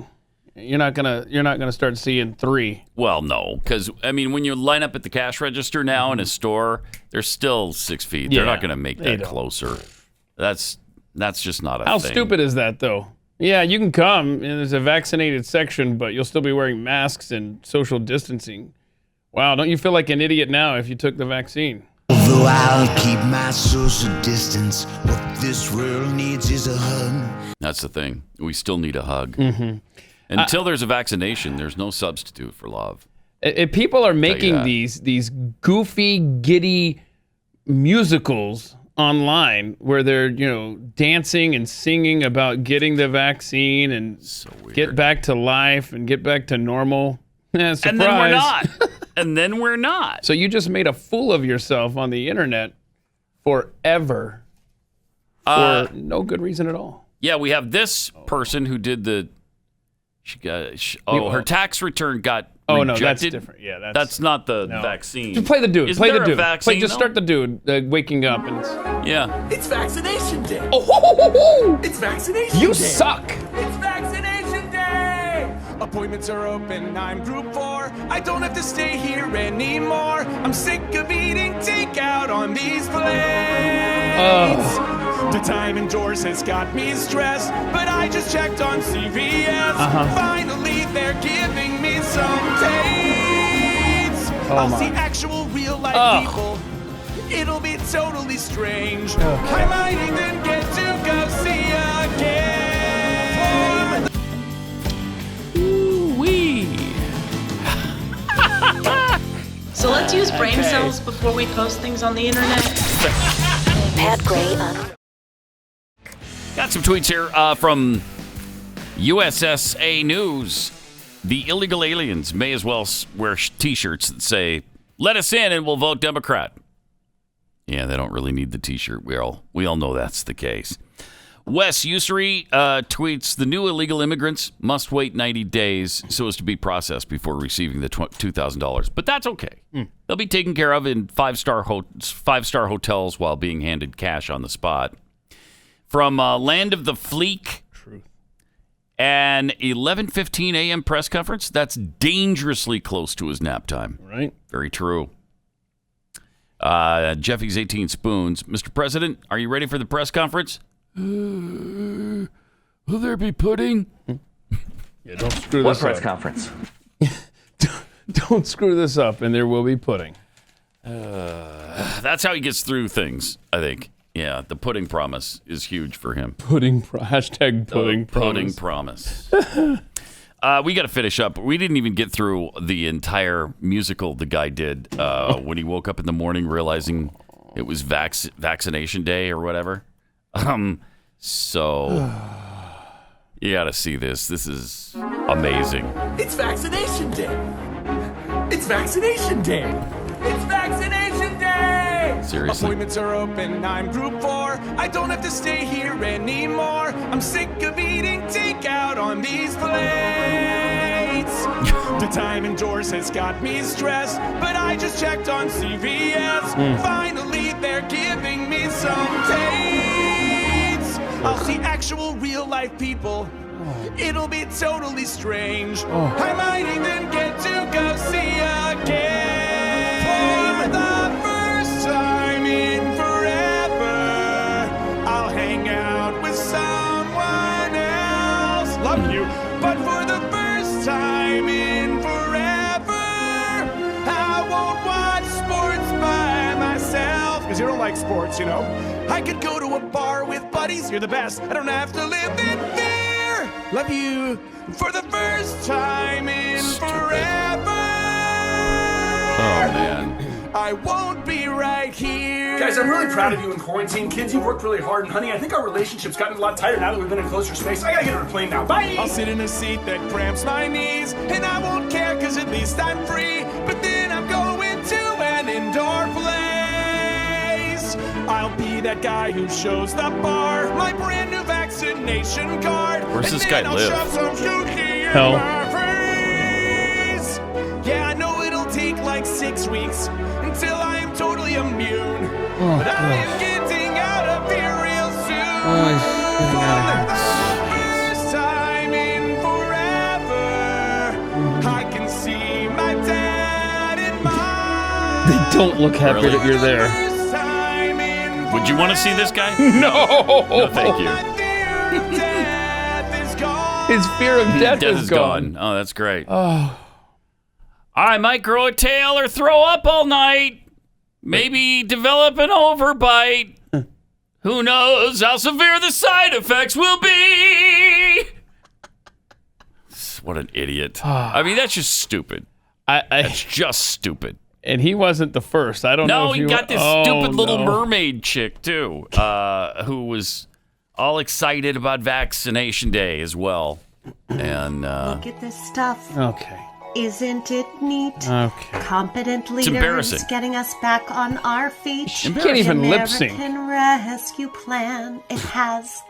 You're not gonna start seeing 3.
Well, no, because I mean, when you line up at the cash register now in a store, they're still 6 feet. They're not going to make that closer. That's just not a thing.
How stupid is that, though? Yeah, you can come and there's a vaccinated section, but you'll still be wearing masks and social distancing. Wow, don't you feel like an idiot now if you took the vaccine?
Although I'll keep my social distance, what this world needs is a hug.
That's the thing. We still need a hug.
Mm-hmm.
Until there's a vaccination, there's no substitute for love.
People are making these goofy, giddy musicals online where they're dancing and singing about getting the vaccine and get back to life and get back to normal. Surprise.
And then we're not. And then we're not.
So you just made a fool of yourself on the internet forever for no good reason at all.
Yeah, we have this person who did her tax return got rejected.
No, that's different. Yeah,
that's not the vaccine.
Just play the dude.
Isn't
Play
there
the
a
dude.
vaccine,
Just start the dude waking up and
It's vaccination day. It's vaccination day.
You suck.
It's vaccination day. Appointments are open. I'm group 4. I don't have to stay here anymore. I'm sick of eating takeout on these planes. The time indoors has got me stressed, but I just checked on CVS. Finally, they're giving me some dates. I'll see actual real-life people. It'll be totally strange. I might even get to go see a game.
Ooh-wee.
So let's use brain cells before we post things on the internet.
Pat Gray on.
Got some tweets here from USSA News. The illegal aliens may as well wear T-shirts that say, "Let us in and we'll vote Democrat." Yeah, they don't really need the T-shirt. We all know that's the case. Wes Ussery tweets, "The new illegal immigrants must wait 90 days so as to be processed before receiving the $2,000. But that's okay. They'll be taken care of in five-star hotels while being handed cash on the spot." From Land of the Fleek, an 11:15 a.m. press conference. That's dangerously close to his nap time.
Right.
Very true. Jeffy's 18 Spoons. Mr. President, are you ready for the press conference? Will there be pudding?
Yeah, don't screw
What
this
press
up.
conference?
Don't screw this up, and there will be pudding.
That's how he gets through things, I think. Yeah, the pudding promise is huge for him.
Hashtag pudding
Pudding
promise.
promise. We got to finish up. We didn't even get through the entire musical the guy did when he woke up in the morning realizing it was vaccination day or whatever. So you got to see this. This is amazing.
It's vaccination day. It's vaccination day. It's vaccination day.
Seriously.
Appointments are open. I'm group 4. I don't have to stay here anymore. I'm sick of eating takeout on these plates. The time indoors has got me stressed, but I just checked on CVS. Finally, they're giving me some dates. I'll see actual real-life people. It'll be totally strange. I might even get to go see a game. For the first time in forever, I'll hang out with someone else. Love you, but for the first time in forever, I won't watch sports by myself. Because you don't like sports, you know. I could go to a bar with buddies. You're the best. I don't have to live in fear. Love you for the first time in forever.
Oh, man.
I won't be right here.
Guys, I'm really proud of you in quarantine. Kids, you've worked really hard. And honey, I think our relationship's gotten a lot tighter now that we've been in closer space. I gotta get on a plane now. Bye!
I'll sit in a seat that cramps my knees, and I won't care because at least I'm free. But then I'm going to an indoor place. I'll be that guy who shows the bar my brand new vaccination card.
Where's this guy
I'll
live?
shove some sushi in
Hell.
my face. Yeah, I know it'll take like 6 weeks until I am totally immune. But I am getting out of here real soon.
Oh, he's getting out of here.
For the first time in forever,
don't look happy
Really?
that you're there.
Would you want to see this guy?
No.
No, thank you.
His fear of death is
gone. Oh, that's great.
Oh.
I might grow a tail or throw up all night. Maybe develop an overbite. Who knows how severe the side effects will be? What an idiot. I mean, that's just stupid. That's just stupid.
And he wasn't the first. I don't know
No,
if
he
you...
got this stupid little mermaid chick, too, who was all excited about vaccination day as well. And
Look at this stuff.
Okay.
Isn't it neat?
Okay.
Competent
It's
leaders
embarrassing.
getting us back on our feet.
She can't even lip sync.
American Rescue Plan. It has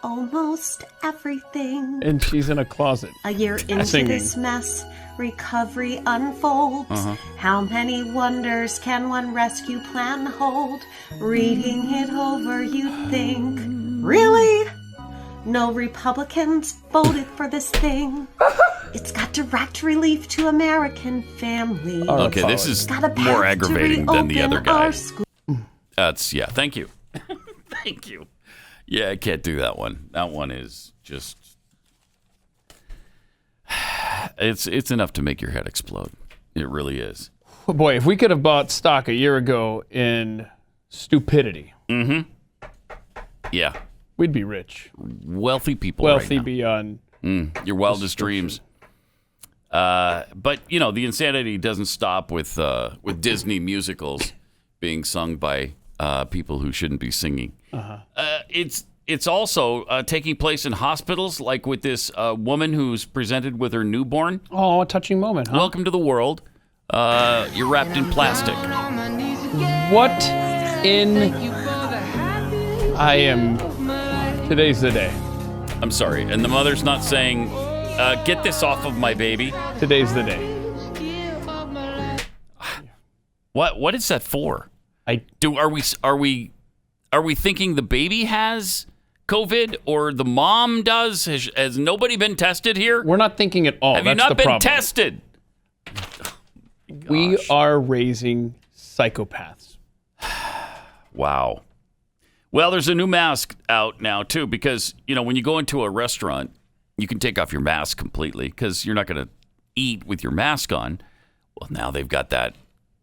almost everything.
And she's in a closet.
A year into
singing.
this mess, recovery unfolds. How many wonders can one rescue plan hold? Reading it over, you think, really? No Republicans voted for this thing. It's got direct relief to American families.
okay, this is
Got a path
more
to
aggravating than the
reopen
other guy.
our school-
Yeah, thank you. Thank you. Yeah, I can't do that one. That one is just... It's enough to make your head explode. It really is.
Oh boy, if we could have bought stock a year ago in stupidity,
Yeah.
we'd be rich.
Wealthy people
Wealthy
right now.
beyond...
Your wildest dreams. But, you know, the insanity doesn't stop with Disney musicals being sung by people who shouldn't be singing. It's also taking place in hospitals, like with this woman who's presented with her newborn.
Oh, a touching moment, huh?
Welcome to the world. You're wrapped in plastic.
What in... I am... Today's the day.
I'm sorry. And the mother's not saying, get this off of my baby.
Today's the day.
What is that for? Are we thinking the baby has COVID or the mom does? Has nobody been tested here?
We're not thinking at all.
Have you
That's
not
the
been
problem.
tested?
We are raising psychopaths.
Wow. Well, there's a new mask out now, too, because, you know, when you go into a restaurant, you can take off your mask completely because you're not going to eat with your mask on. Well, now they've got that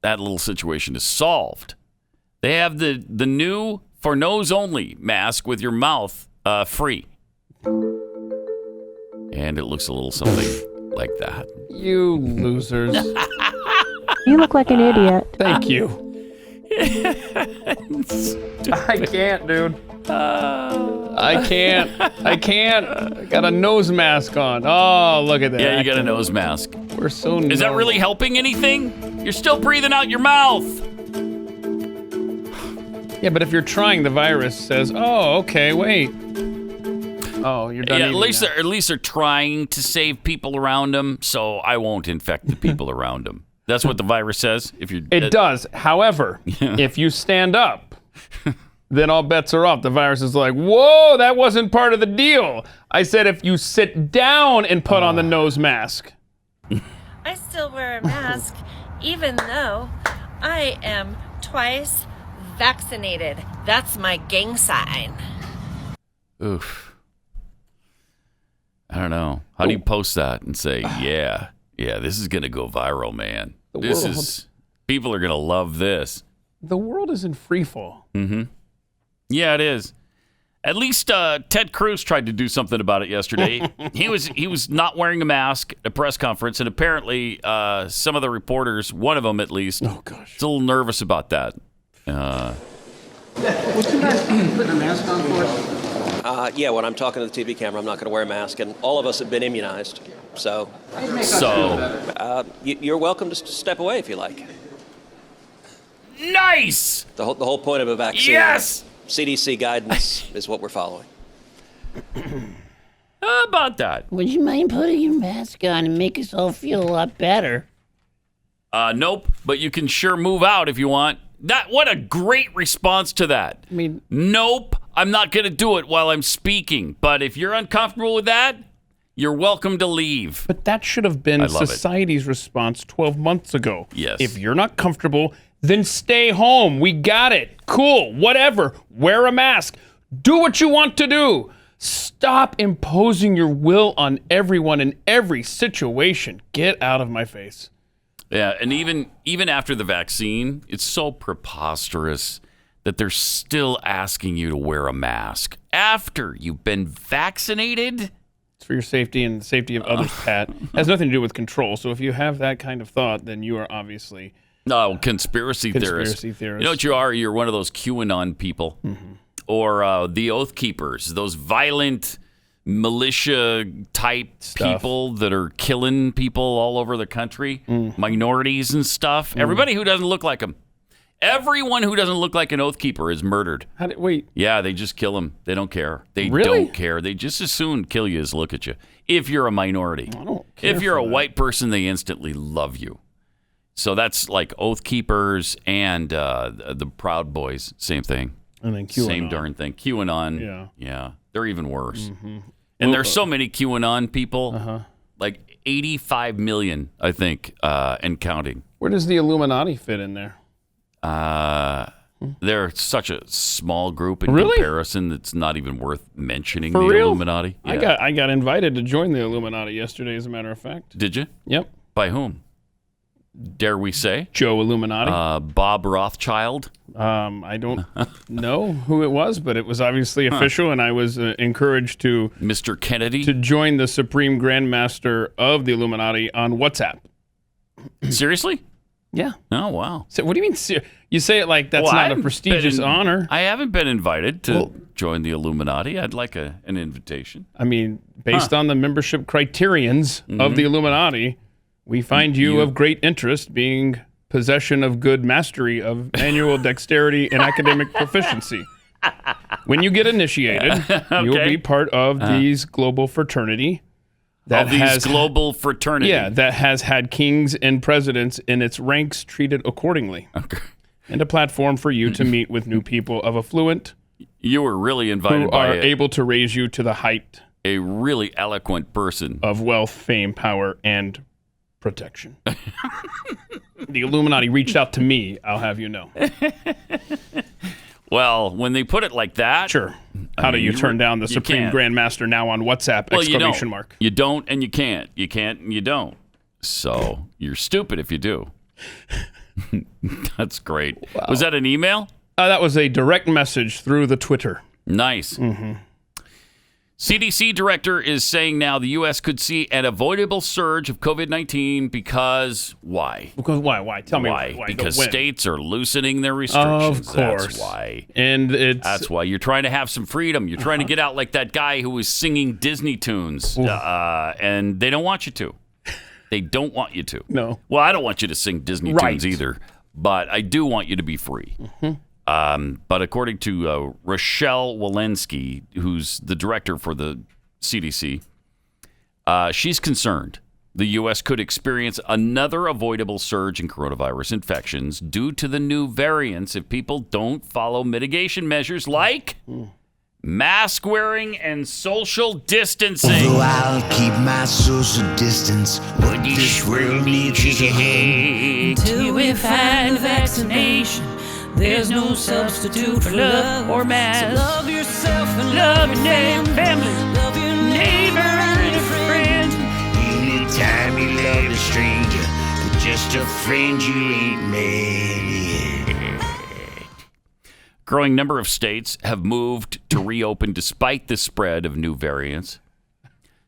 little situation is solved. They have the new for nose only mask with your mouth free. And it looks a little something like that.
You losers.
You look like an idiot.
Thank you. I can't, dude. I can't. I got a nose mask on. Oh, look at that.
Yeah, you got a nose mask.
We're so
Is that really helping anything? You're still breathing out your mouth.
Yeah, but if you're trying, the virus says, "Oh, okay, wait." Oh, you're done.
Yeah,
eating
at least they're trying to save people around them, so I won't infect the people around them. That's what the virus says. If you're,
It does. However, if you stand up, then all bets are off. The virus is like, "Whoa, that wasn't part of the deal." I said if you sit down and put on the nose mask.
I still wear a mask, even though I am twice vaccinated. That's my gang sign.
Oof. I don't know. How do you post that and say, yeah, this is going to go viral, man. People are going to love this.
The world is in free fall.
Mm-hmm. Yeah, it is. At least Ted Cruz tried to do something about it yesterday. He was not wearing a mask at a press conference, and apparently some of the reporters, one of them at least, is a little nervous about that.
Would you guys put a mask on for us? Yeah, when I'm talking to the TV camera, I'm not going to wear a mask, and all of us have been immunized. So you're welcome to step away if you like.
Nice!
The whole point of a vaccine.
Yes!
CDC guidance is what we're following.
How about that?
Would you mind putting your mask on and make us all feel a lot better?
Nope, but you can sure move out if you want. What a great response to that.
I mean,
nope, I'm not going to do it while I'm speaking. But if you're uncomfortable with that, you're welcome to leave.
But that should have been society's response 12 months ago.
Yes.
If you're not comfortable, then stay home. We got it. Cool. Whatever. Wear a mask. Do what you want to do. Stop imposing your will on everyone in every situation. Get out of my face.
Yeah, and even after the vaccine, it's so preposterous that they're still asking you to wear a mask after you've been vaccinated.
It's for your safety and the safety of others, Pat. It has nothing to do with control. So if you have that kind of thought, then you are obviously...
No, conspiracy theorist. You know what you are? You're one of those QAnon people.
Mm-hmm.
Or the Oath Keepers, those violent militia-type people that are killing people all over the country, minorities and stuff. Everybody who doesn't look like them. Everyone who doesn't look like an Oath Keeper is murdered.
Wait.
Yeah, they just kill them. They don't care. They
Really?
don't care. They just as soon kill you as look at you. If you're a minority.
I don't care
If you're a
for that.
white person, they instantly love you. So that's like Oath Keepers and the Proud Boys. Same thing.
And then QAnon.
Same darn thing. QAnon.
Yeah.
Yeah. They're even worse.
Mm-hmm.
And there's so many QAnon people. Like 85 million, I think, and counting.
Where does the Illuminati fit in there?
They're such a small group in
Really?
comparison that's not even worth mentioning.
For
the
real?
Illuminati.
I
Yeah.
got invited to join the Illuminati yesterday, as a matter of fact.
Did you?
Yep.
By whom? Dare we say?
Joe Illuminati.
Bob Rothschild.
I don't know who it was, but it was obviously official, and I was encouraged to
Mr. Kennedy
to join the Supreme Grand Master of the Illuminati on WhatsApp.
Seriously?
Yeah.
Oh, wow.
So what do you mean? You say it like that's
Well, I
not a
haven't
prestigious
been-
honor.
I haven't been invited to join the Illuminati. I'd like an invitation.
I mean, based on the membership criterions of the Illuminati, we find you of great interest, being possession of good mastery of manual dexterity and academic proficiency. When you get initiated, you'll be part of these global fraternity.
Of these global fraternity.
Yeah, that has had kings and presidents in its ranks treated accordingly.
Okay.
And a platform for you to meet with new people of affluent
You were really invited
who
by
are able to raise you to the height
a really eloquent person
of wealth, fame, power, and protection. The Illuminati reached out to me, I'll have you know.
Well, when they put it like that,
sure. How do you turn down the Supreme
can't.
Grand Master now on WhatsApp?
Well,
Exclamation mark.
You don't and you can't. You can't and you don't. So you're stupid if you do. That's great.
Wow.
Was that an email?
That was a direct message through the Twitter.
Nice.
Mm-hmm.
CDC director is saying now the U.S. could see an avoidable surge of COVID-19 because why?
Because why? Tell me why.
Because
When?
states are loosening their restrictions.
Of course.
That's why.
And
that's why you're trying to have some freedom. You're trying to get out like that guy who was singing Disney tunes, and they don't want you to. They don't want you to.
No.
Well, I don't want you to sing Disney tunes either, but I do want you to be free. But according to Rochelle Walensky, who's the director for the CDC, she's concerned the U.S. could experience another avoidable surge in coronavirus infections due to the new variants if people don't follow mitigation measures like mask wearing and social distancing.
Although I'll keep my social distance, what this world needs is a hug.
Until we find a vaccination, there's no substitute for love or mask. So love yourself and love your damn family. Love your neighbor and your friend.
Anytime you love a stranger, but just a friend you ain't met yet.
Growing number of states have moved to reopen despite the spread of new variants.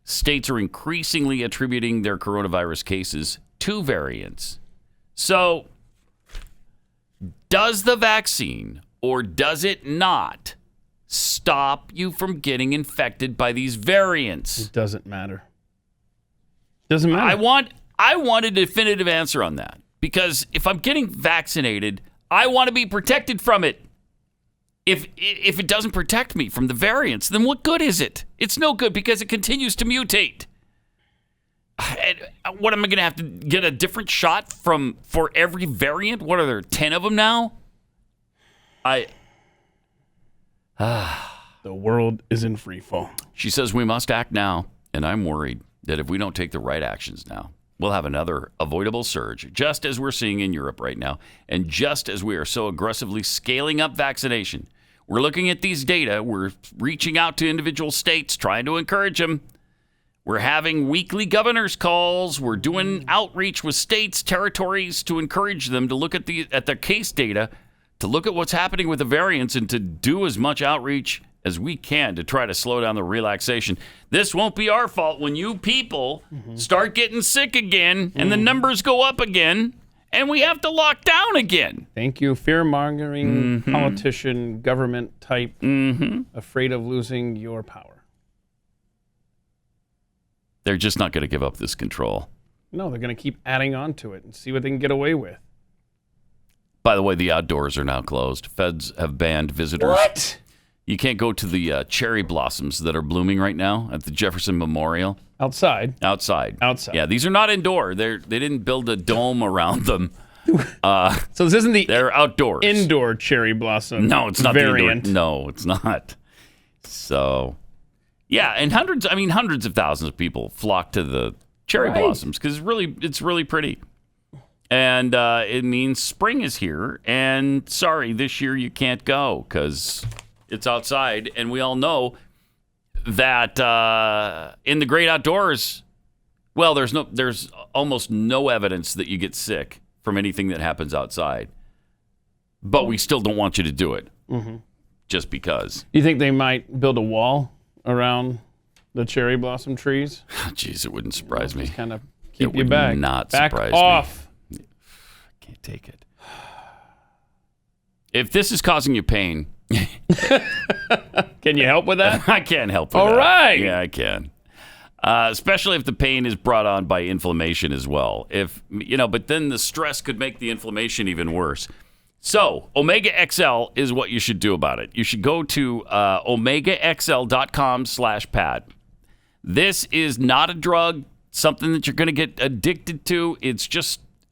States are increasingly attributing their coronavirus cases to variants. So, does the vaccine or does it not stop you from getting infected by these variants?
It doesn't matter. Doesn't matter.
I want a definitive answer on that, because if I'm getting vaccinated, I want to be protected from it. If it doesn't protect me from the variants, then what good is it? It's no good because it continues to mutate. And what am I going to have to get a different shot for every variant? What are there, 10 of them now?
The world is in free fall.
She says we must act now, and I'm worried that if we don't take the right actions now, we'll have another avoidable surge, just as we're seeing in Europe right now, and just as we are so aggressively scaling up vaccination. We're looking at these data. We're reaching out to individual states, trying to encourage them. We're having weekly governor's calls. We're doing outreach with states, territories to encourage them to look at their case data, to look at what's happening with the variants, and to do as much outreach as we can to try to slow down the relaxation. This won't be our fault when you people start getting sick again and the numbers go up again and we have to lock down again.
Thank you, fear-mongering politician, government type, afraid of losing your power.
They're just not going to give up this control.
No, they're going to keep adding on to it and see what they can get away with.
By the way, the outdoors are now closed. Feds have banned visitors.
What?
You can't go to the cherry blossoms that are blooming right now at the Jefferson Memorial.
Outside.
Yeah, these are not indoor. They didn't build a dome around them.
So this isn't
they're outdoors.
Indoor cherry blossom.
No, it's not
variant.
The indoor. No, it's not. So, yeah, and hundreds of thousands of people flock to the cherry blossoms because it's really pretty. And it means spring is here. And sorry, this year you can't go because it's outside. And we all know that in the great outdoors, well, there's almost no evidence that you get sick from anything that happens outside. But we still don't want you to do it just because.
You think they might build a wall around the cherry blossom trees?
Jeez, it wouldn't surprise me.
Just kind of keep
it
you
would
back.
not
back
surprise
off.
me. Can't take it. If this is causing you pain,
can you help with that?
I can help with
All
that.
right.
Yeah, I can. Especially if the pain is brought on by inflammation as well. But then the stress could make the inflammation even worse. So, Omega XL is what you should do about it. You should go to omegaxl.com/Pat. This is not a drug, something that you're going to get addicted to.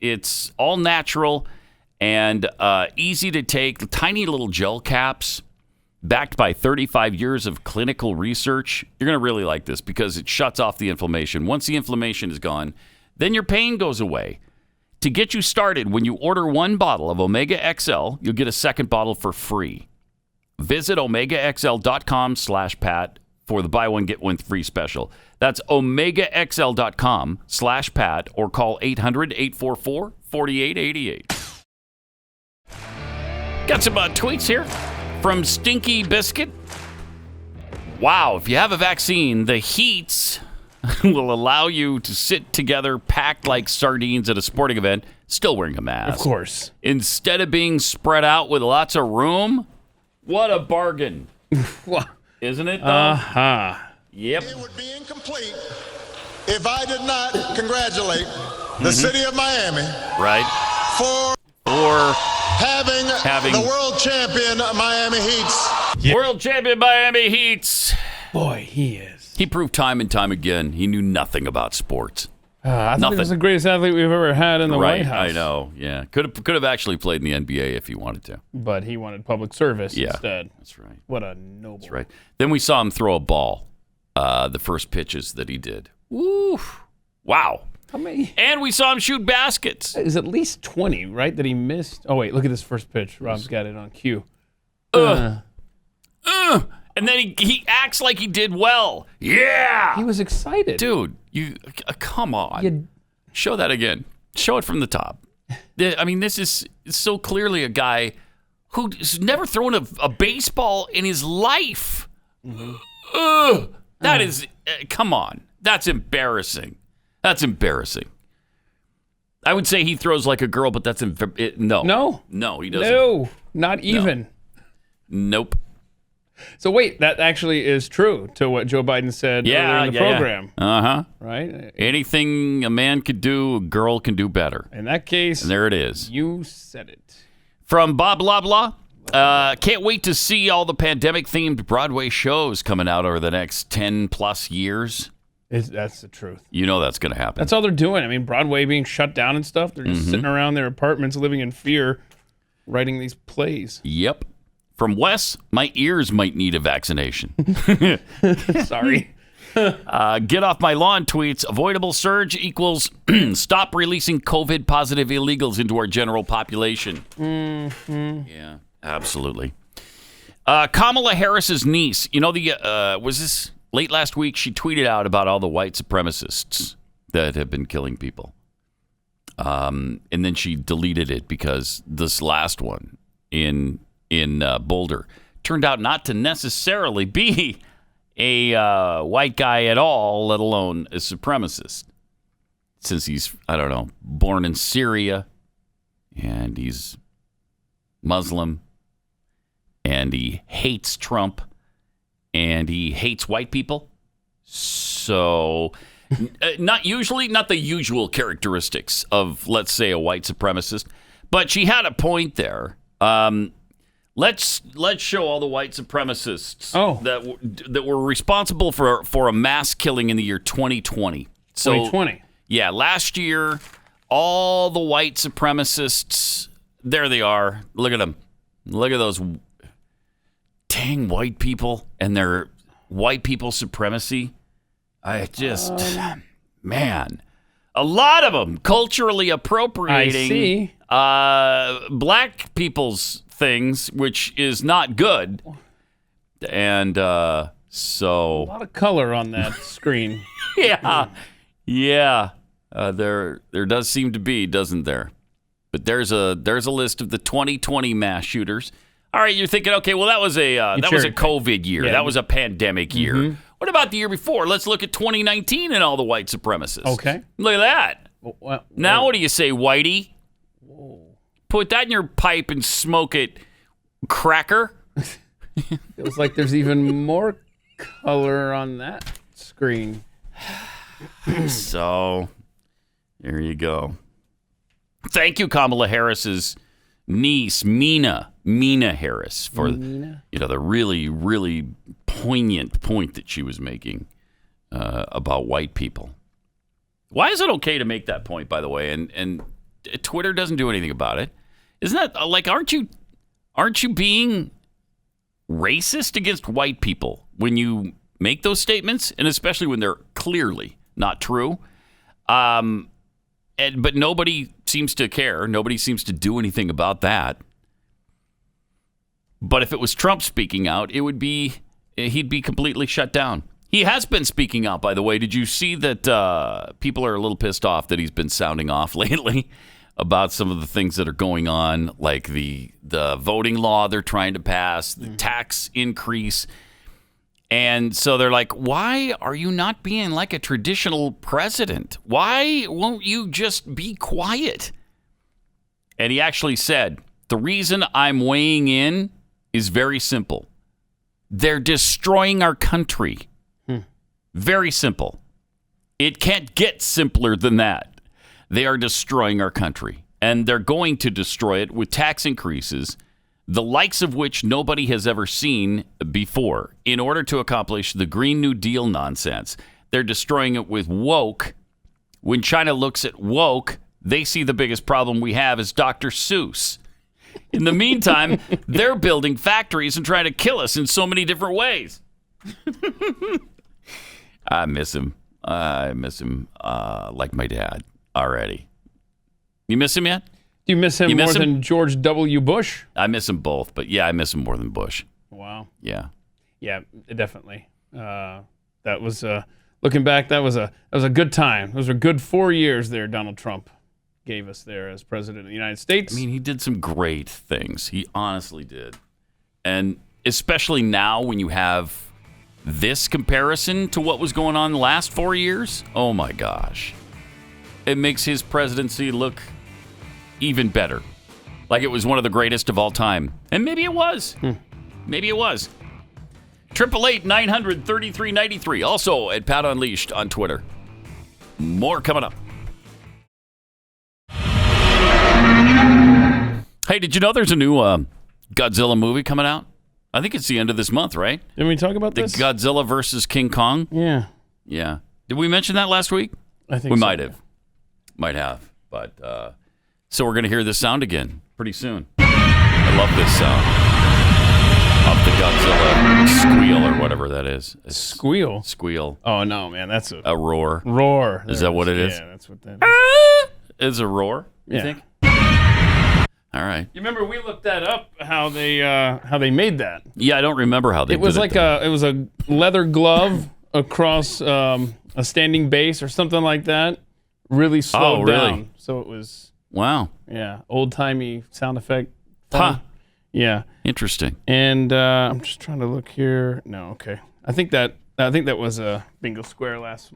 It's all natural and easy to take. Tiny little gel caps backed by 35 years of clinical research. You're going to really like this because it shuts off the inflammation. Once the inflammation is gone, then your pain goes away. To get you started, when you order one bottle of Omega XL, you'll get a second bottle for free. Visit omegaxl.com/Pat for the buy one, get one free special. That's omegaxl.com/Pat or call 800-844-4888. Got some tweets here from Stinky Biscuit. Wow, if you have a vaccine, the heats will allow you to sit together packed like sardines at a sporting event, still wearing a mask.
Of course.
Instead of being spread out with lots of room. What a bargain. Isn't it, though?
Uh-huh.
Yep.
It would be incomplete if I did not congratulate the city of Miami.
Right.
For having the world champion Miami Heats.
Yeah. World champion Miami Heats.
Boy, he is.
He proved time and time again he knew nothing about sports.
I think he was the greatest athlete we've ever had in the White House.
I know, yeah. Could have actually played in the NBA if he wanted to.
But he wanted public service instead.
That's right.
What a noble.
That's right. Then we saw him throw a ball, the first pitches that he did. Woo! Wow.
How many?
And we saw him shoot baskets.
It was at least 20, right, that he missed. Oh, wait, look at this first pitch. Rob's got it on cue.
And then he acts like he did well. Yeah.
He was excited.
Dude, you come on. Show that again. Show it from the top. I mean, this is so clearly a guy who's never thrown a baseball in his life. That is, come on. That's embarrassing. That's embarrassing. I would say he throws like a girl, but that's no. No, he doesn't.
No, not even.
No. Nope.
So wait, that actually is true to what Joe Biden said earlier in the program.
Yeah. Uh-huh.
Right?
Anything a man could do, a girl can do better.
In that case,
and there it is.
You said it.
From Bob Loblaw. Can't wait to see all the pandemic-themed Broadway shows coming out over the next 10-plus years.
That's the truth.
You know that's going to happen.
That's all they're doing. I mean, Broadway being shut down and stuff. They're just sitting around their apartments living in fear, writing these plays.
Yep. From Wes, my ears might need a vaccination.
Sorry.
Get off my lawn tweets. Avoidable surge equals stop releasing COVID-positive illegals into our general population. Yeah, absolutely. Kamala Harris's niece, was this late last week? She tweeted out about all the white supremacists that have been killing people. And then she deleted it because this last one in Boulder turned out not to necessarily be a white guy at all, let alone a supremacist. Since he's, born in Syria, and he's Muslim, and he hates Trump, and he hates white people. So, not the usual characteristics of, let's say, a white supremacist. But she had a point there. Let's show all the white supremacists that were responsible for a mass killing in the year 2020. So,
2020.
Yeah, last year, all the white supremacists, there they are. Look at them. Look at those dang white people and their white people supremacy. Man, a lot of them culturally appropriating black people's things, which is not good. And so...
A lot of color on that screen.
Yeah. There does seem to be, doesn't there? But there's a list of the 2020 mass shooters. All right, you're thinking, okay, well, that was a COVID year. Yeah. That was a pandemic year. Mm-hmm. What about the year before? Let's look at 2019 and all the white supremacists.
Okay.
Look at that.
Well,
now what do you say, Whitey? Whoa. Put that in your pipe and smoke it, cracker.
Feels like there's even more color on that screen.
So, there you go. Thank you, Kamala Harris's niece, Mina Harris, for the really, really poignant point that she was making about white people. Why is it okay to make that point, by the way? And Twitter doesn't do anything about it. Isn't that like, aren't you being racist against white people when you make those statements, and especially when they're clearly not true? But nobody seems to care. Nobody seems to do anything about that. But if it was Trump speaking out, he'd be completely shut down. He has been speaking out, by the way. Did you see that people are a little pissed off that he's been sounding off lately about some of the things that are going on, like the voting law they're trying to pass, the tax increase. And so they're like, why are you not being like a traditional president? Why won't you just be quiet? And he actually said, the reason I'm weighing in is very simple. They're destroying our country. Very simple. It can't get simpler than that. They are destroying our country. And they're going to destroy it with tax increases, the likes of which nobody has ever seen before, in order to accomplish the Green New Deal nonsense. They're destroying it with woke. When China looks at woke, they see the biggest problem we have is Dr. Seuss. In the meantime, they're building factories and trying to kill us in so many different ways. I miss him. Like my dad already. You miss him yet?
Do you miss him more than George W. Bush?
I miss them both, but yeah, I miss him more than Bush.
Wow.
Yeah.
Yeah, definitely. That was looking back. That was a good time. Those were good 4 years there. Donald Trump gave us there as president of the United States.
I mean, he did some great things. He honestly did, and especially now when you have this comparison to what was going on the last 4 years. Oh my gosh, it makes his presidency look even better, like it was one of the greatest of all time. And maybe it was. Maybe it was. 888-900-3393. Also at Pat Unleashed on Twitter. More coming up. Hey, did you know there's a new Godzilla movie coming out? I think it's the end of this month, right?
Didn't we talk about this?
The Godzilla versus King Kong?
Yeah.
Yeah. Did we mention that last week?
I think
we
so.
might have. Might have. But so we're going to hear this sound again pretty soon. I love this sound. Of the Godzilla squeal or whatever that is.
Squeal?
Squeal.
Oh, no, man. That's
a roar.
Roar.
Is that what it is?
Yeah, that's what that is.
Is a roar, you
Yeah.
think? All right.
You remember we looked that up, how they made that.
Yeah, I don't remember how they did it.
It was like it was a leather glove across a standing base or something like that. Really slowed down. So it was...
Wow.
Yeah, old-timey sound effect.
Huh.
Yeah.
Interesting.
And I'm just trying to look here. No, okay. I think that was a bingo square last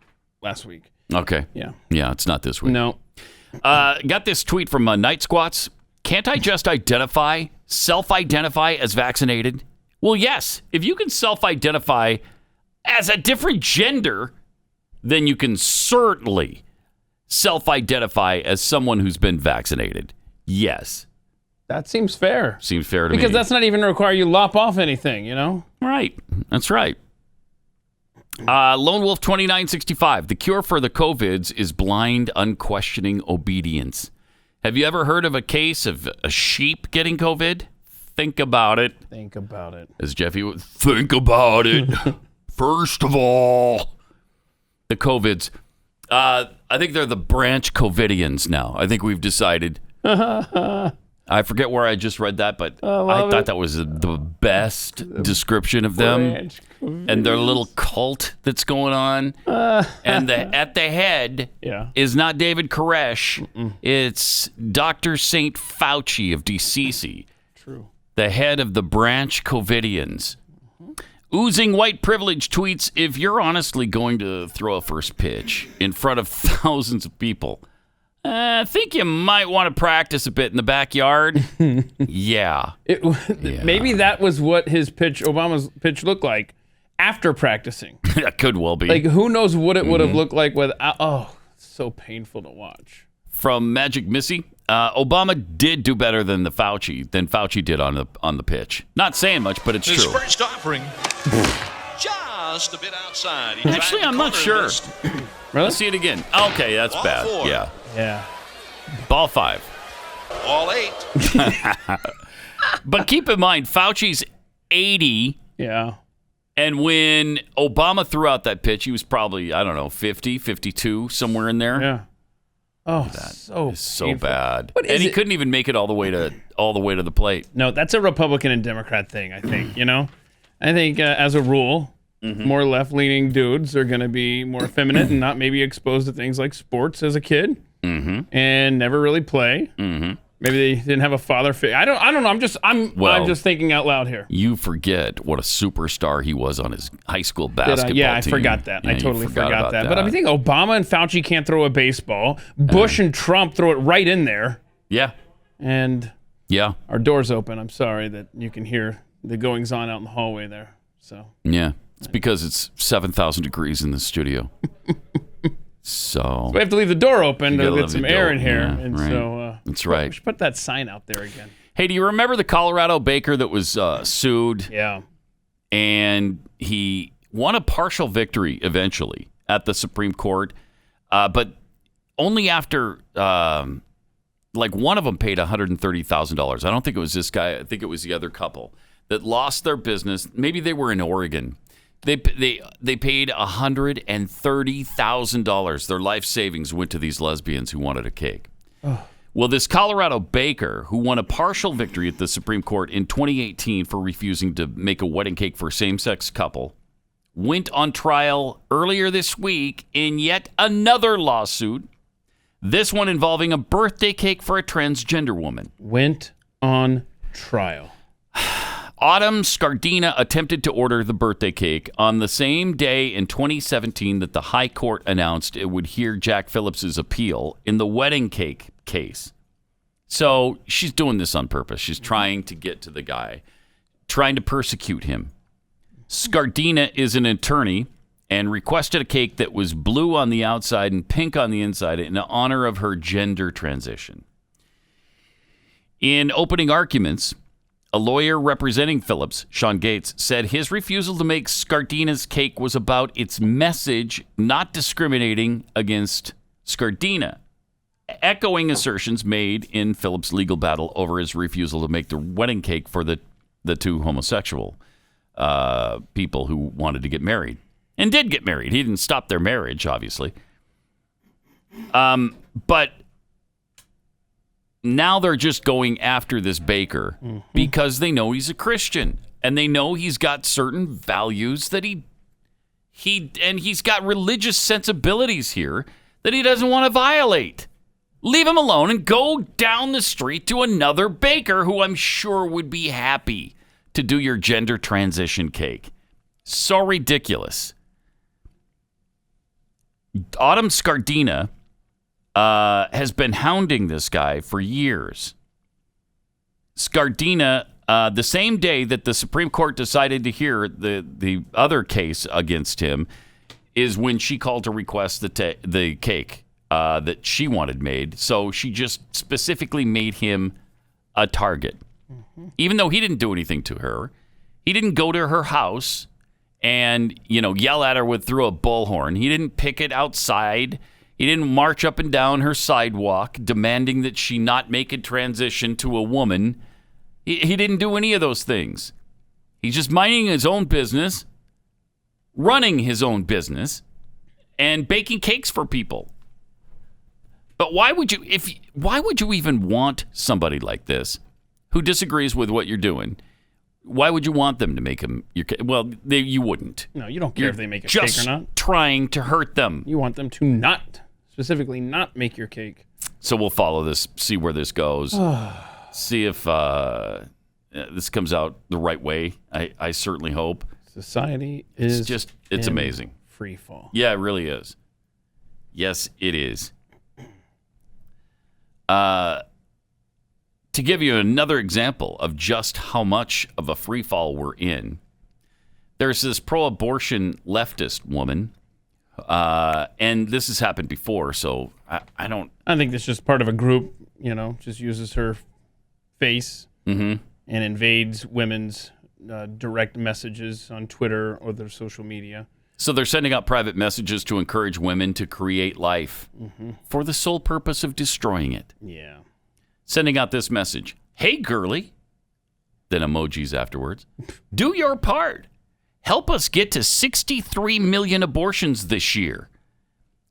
week.
Okay.
Yeah.
Yeah, it's not this week.
No.
Got this tweet from Night Squats. Can't I just self-identify as vaccinated? Well, yes. If you can self-identify as a different gender, then you can certainly self-identify as someone who's been vaccinated. Yes.
That seems fair.
Seems fair to me.
Because that's not even require you lop off anything, you know?
Right. That's right. Lone Wolf 2965. The cure for the COVIDs is blind, unquestioning obedience. Have you ever heard of a case of a sheep getting COVID? Think about it.
Think about it.
As Jeffy would think about it. First of all, the COVIDs. I think they're the branch COVIDians now. I think we've decided. I forget where I just read that, but I thought that was the best description of them and their little cult that's going on. And at the head is not David Koresh. It's Dr. St. Fauci of DCC.
True.
The head of the branch COVIDians. Oozing white privilege tweets, if you're honestly going to throw a first pitch in front of thousands of people, I think you might want to practice a bit in the backyard. Yeah.
Maybe that was what Obama's pitch looked like after practicing.
That could well be.
Like, who knows what it would have looked like without. Oh, it's so painful to watch.
From Magic Missy, Obama did do better than Fauci did on the pitch. Not saying much, but it's
His
true.
first offering, just a bit outside. He
Actually,
tried to
I'm not
corner
sure.
this.
Really?
Let's see it again. Okay, that's
Ball
bad.
4.
Yeah.
Yeah.
Ball 5.
Ball 8.
But keep in mind, Fauci's 80.
Yeah.
And when Obama threw out that pitch, he was probably, 50, 52, somewhere in there.
Yeah. Oh,
That is so
painful.
bad.
What is
And he
it?
couldn't even make it all the way to the plate.
No, that's a Republican and Democrat thing, I think, you know? I think, as a rule, more left-leaning dudes are going to be more effeminate and not maybe exposed to things like sports as a kid and never really play. Maybe they didn't have a father figure. I don't know. I'm just thinking out loud here.
You forget what a superstar he was on his high school basketball team.
Yeah, I forgot that.
Yeah,
I
you
totally forgot
about
that. But I think Obama and Fauci can't throw a baseball. Bush and Trump throw it right in there.
Yeah.
And
yeah,
our door's open. I'm sorry that you can hear the goings on out in the hallway there. So
yeah, it's because it's 7,000 degrees in the studio. So
we have to leave the door open to get some air in here.
Yeah,
and
right.
so
that's right.
We should put that sign out there again.
Hey, do you remember the Colorado baker that was sued?
Yeah.
And he won a partial victory eventually at the Supreme Court, but only after one of them paid $130,000. I don't think it was this guy. I think it was the other couple that lost their business. Maybe they were in Oregon. They paid $130,000. Their life savings went to these lesbians who wanted a cake.
Oh.
Well, this Colorado baker who won a partial victory at the Supreme Court in 2018 for refusing to make a wedding cake for a same-sex couple went on trial earlier this week in yet another lawsuit, this one involving a birthday cake for a transgender woman.
Went on trial.
Autumn Scardina attempted to order the birthday cake on the same day in 2017 that the High Court announced it would hear Jack Phillips's appeal in the wedding cake case. So she's doing this on purpose. She's trying to get to the guy, trying to persecute him. Scardina is an attorney and requested a cake that was blue on the outside and pink on the inside in honor of her gender transition. In opening arguments, a lawyer representing Phillips, Sean Gates, said his refusal to make Scardina's cake was about its message, not discriminating against Scardina, echoing assertions made in Phillips' legal battle over his refusal to make the wedding cake for the the two homosexual people who wanted to get married and did get married. He didn't stop their marriage, obviously. But now they're just going after this baker because they know he's a Christian and they know he's got certain values that he's got religious sensibilities here that he doesn't want to violate. Leave him alone and go down the street to another baker who I'm sure would be happy to do your gender transition cake. So ridiculous. Autumn Scardina has been hounding this guy for years. Scardina, the same day that the Supreme Court decided to hear the other case against him, is when she called to request the cake that she wanted made. So she just specifically made him a target. Even though he didn't do anything to her. He didn't go to her house and, yell at her through a bullhorn. He didn't picket outside. He didn't march up and down her sidewalk demanding that she not make a transition to a woman. He didn't do any of those things. He's just minding his own business, running his own business, and baking cakes for people. But why would you even want somebody like this who disagrees with what you're doing? Why would you want them to make them your cake? Well, you wouldn't.
No, you don't care if they make a cake or not.
Just trying to hurt them.
You want them to specifically not make your cake.
So we'll follow this, see where this goes, see if this comes out the right way. I certainly hope.
Society is
it's amazing.
Free fall.
Yeah, it really is. Yes, it is. To give you another example of just how much of a free fall we're in, there's this pro-abortion leftist woman, and this has happened before, so I don't...
I think this is just part of a group, just uses her face and invades women's direct messages on Twitter or their social media.
So they're sending out private messages to encourage women to create life for the sole purpose of destroying it.
Yeah.
Sending out this message. Hey, girly. Then emojis afterwards. Do your part. Help us get to 63 million abortions this year.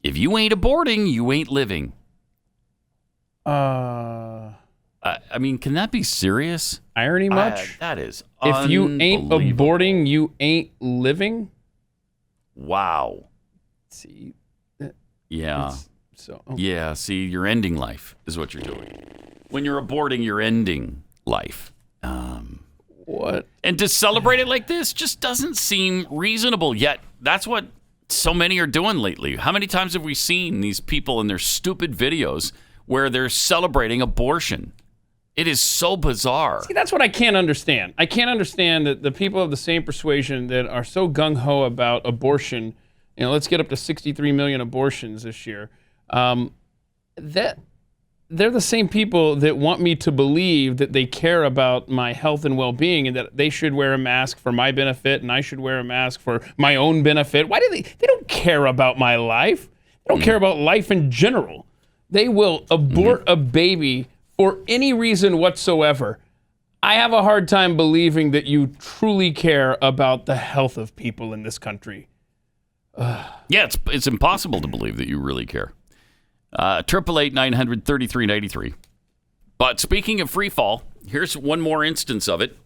If you ain't aborting, you ain't living. I mean, can that be serious?
Irony much?
That is
If you ain't aborting, you ain't living?
Wow.
See?
Yeah.
So.
Yeah, see, you're ending life is what you're doing. When you're aborting, you're ending life.
What?
And to celebrate it like this just doesn't seem reasonable. Yet that's what so many are doing lately. How many times have we seen these people in their stupid videos where they're celebrating abortion? It is so bizarre.
See, that's what I can't understand. I can't understand that the people of the same persuasion that are so gung-ho about abortion, let's get up to 63 million abortions this year, that they're the same people that want me to believe that they care about my health and well-being and that they should wear a mask for my benefit and I should wear a mask for my own benefit. Why do they don't care about my life. They don't care about life in general. They will abort a baby for any reason whatsoever. I have a hard time believing that you truly care about the health of people in this country.
Yeah, it's impossible to believe that you really care. 888-900-3393. But speaking of free fall, here's one more instance of it.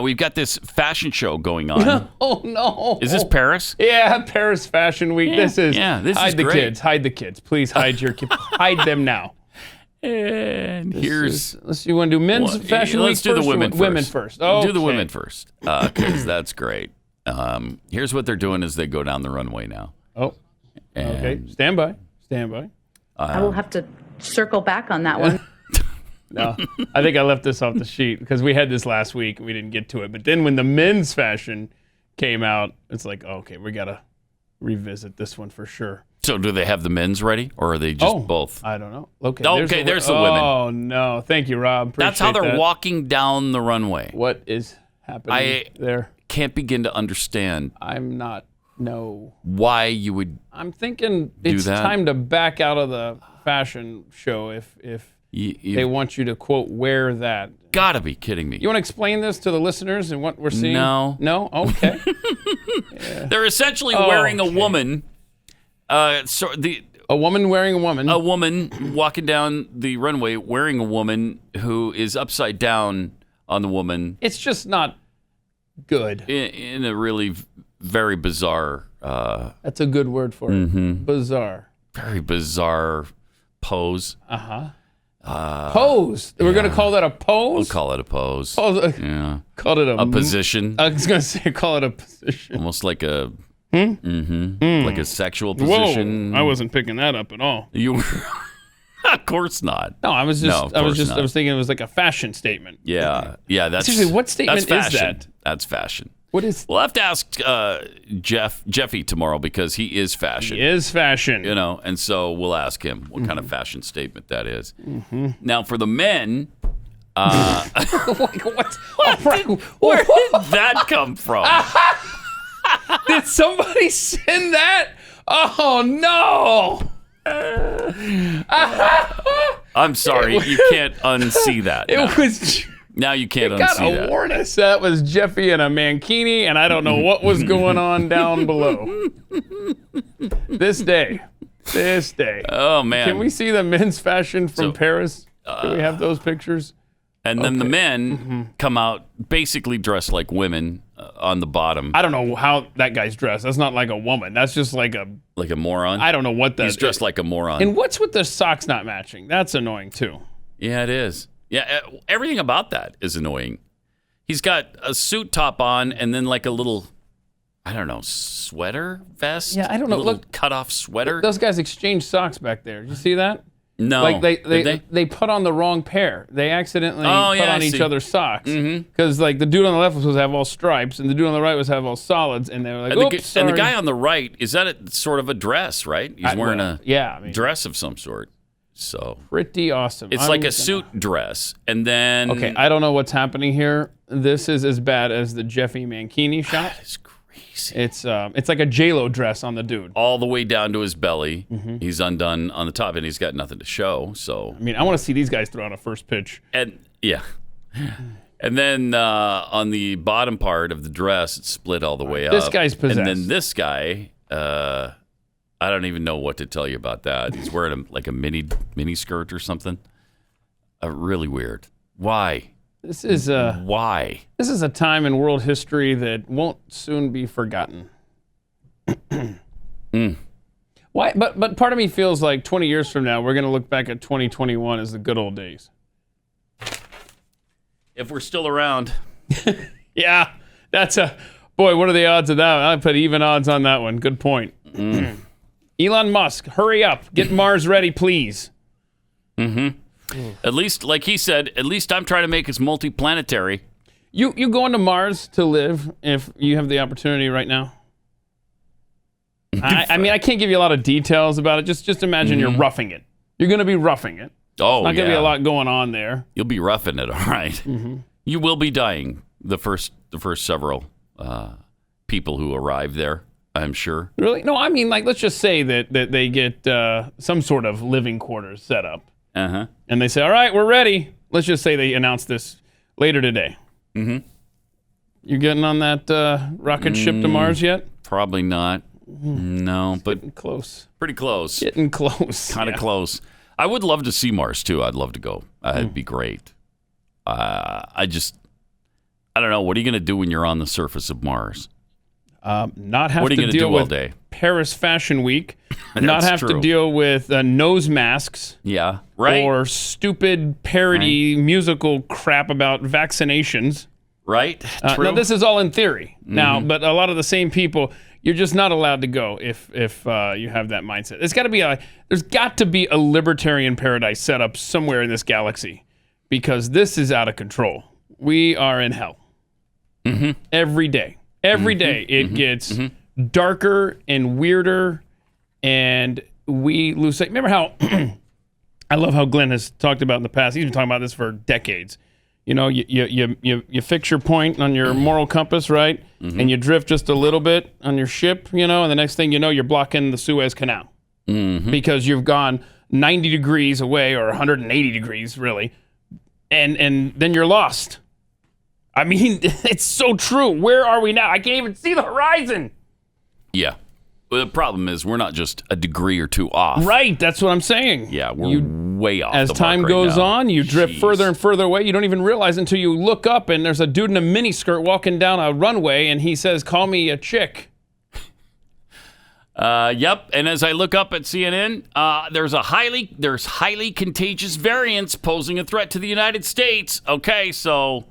We've got this fashion show going on.
Oh, no.
Is this Paris?
Yeah, Paris Fashion Week.
Yeah,
this is
hide
the
great.
kids. Hide the kids. Please hide your kids. Hide them now.
And here's...
Let's see, you want to do men's fashion week
Let's do the women first.
Women first. Okay.
Do the women first, because that's great. Here's what they're doing as they go down the runway now.
Oh, okay. Stand by.
I will have to circle back on that one.
No, I think I left this off the sheet because we had this last week and we didn't get to it. But then when the men's fashion came out, it's like, okay, we got to revisit this one for sure.
So do they have the men's ready or are they just both?
I don't know. Okay,
there's the women.
Oh, no. Thank you, Rob. Appreciate
That's how they're
that.
walking down the runway.
What is happening there?
Can't begin to understand. Why you would.
I'm thinking it's time to back out of the fashion show if they want you to, quote, wear that.
gotta be kidding me.
You want to explain this to the listeners and what we're seeing?
No.
No? Okay.
They're essentially wearing a woman.
A woman wearing a woman.
A woman walking down the runway wearing a woman who is upside down on the woman.
It's just not good.
In a really very bizarre.
That's a good word for it. Bizarre.
Very bizarre pose.
Pose. We're going to call that a pose?
We'll call it a pose. Yeah.
Call it
a position.
I was going to say call it a position.
Almost like a like a sexual position.
Whoa, I wasn't picking that up at all.
You were of course not.
No, I was thinking it was like a fashion statement.
Yeah. Yeah, that's
seriously, what statement is
fashion.
that?
That's fashion.
What is?
We'll have to ask Jeffy tomorrow because he is fashion.
He is fashion.
You know, and so we'll ask him what kind of fashion statement that is. Now, for the men, where did that come from?
Did somebody send that? Oh no!
I'm sorry, you can't unsee that.
It was.
Now you can't unsee
gotta
that.
warn us. That was Jeffy and a mankini, and I don't know what was going on down below. This day.
Oh man!
Can we see the men's fashion from Paris? Do we have those pictures?
And then the men come out basically dressed like women on the bottom.
I don't know how that guy's dressed. That's not like a woman. That's just like a
moron.
I don't know what that is.
He's dressed like a moron.
And what's with the socks not matching? That's annoying too.
Yeah, it is. Yeah, everything about that is annoying. He's got a suit top on and then like a little, I don't know, sweater vest?
Yeah, I don't know.
Look, cut off sweater.
Those guys exchange socks back there. Did you see that?
No.
Like they put on the wrong pair. They accidentally put on each other's socks. Because like the dude on the left was supposed to have all stripes and the dude on the right was have all solids. And they were like, oops, sorry.
And the guy on the right, is that sort of a dress, right? He's wearing a dress of some sort. So
pretty awesome.
It's like a suit dress, and then
I don't know what's happening here. This is as bad as the Jeffy Mankini shot.
It's crazy.
It's like a J-Lo dress on the dude,
all the way down to his belly. He's undone on the top, and he's got nothing to show. So
I mean, I want to see these guys throw out a first pitch.
And and then on the bottom part of the dress, it's split all the way up.
This guy's possessed.
And then this guy. I don't even know what to tell you about that. He's wearing like a mini skirt or something. Really weird. Why?
This is
why?
This is a time in world history that won't soon be forgotten. Why? But part of me feels like 20 years from now we're going to look back at 2021 as the good old days.
If we're still around.
Yeah, that's boy. What are the odds of that? I put even odds on that one. Good point. Elon Musk, hurry up. Get Mars ready, please.
At least, like he said, at least I'm trying to make us multi-planetary.
You going to Mars to live if you have the opportunity right now? I mean, I can't give you a lot of details about it. Just imagine you're roughing it. You're going to be roughing it.
Oh,
Not going to be a lot going on there.
You'll be roughing it, all right. You will be dying the first several people who arrive there. I'm sure.
Really? No, I mean, like, let's just say that they get some sort of living quarters set up. And they say, all right, we're ready. Let's just say they announce this later today. You getting on that rocket ship to Mars yet?
Probably not. No, but
getting close.
Pretty close.
Getting close.
Kind of close. I would love to see Mars, too. I'd love to go. It'd be great. I don't know. What are you going to do when you're on the surface of Mars?
Not have to deal with Paris Fashion Week. Not have to deal with nose masks.
Yeah, right.
Or stupid parody musical crap about vaccinations.
Right. True.
Now, this is all in theory. Now, but a lot of the same people, you're just not allowed to go if you have that mindset. There's got to be a libertarian paradise set up somewhere in this galaxy because this is out of control. We are in hell. Every day. Every day it gets darker and weirder, and we lose sight. Remember how I love how Glenn has talked about in the past. He's been talking about this for decades. You know, you fix your point on your moral compass, right? And you drift just a little bit on your ship, you know, and the next thing you know, you're blocking the Suez Canal because you've gone 90 degrees away or 180 degrees, really, and then you're lost. I mean, it's so true. Where are we now? I can't even see the horizon.
Yeah. Well, the problem is we're not just a degree or two off.
Right, that's what I'm saying.
Yeah, we're way off
As
the mark
time
right
goes
now.
on, you drift further and further away. You don't even realize until you look up and there's a dude in a miniskirt walking down a runway and he says, "Call me a chick."
Yep. And as I look up at CNN, there's highly contagious variants posing a threat to the United States. Okay, so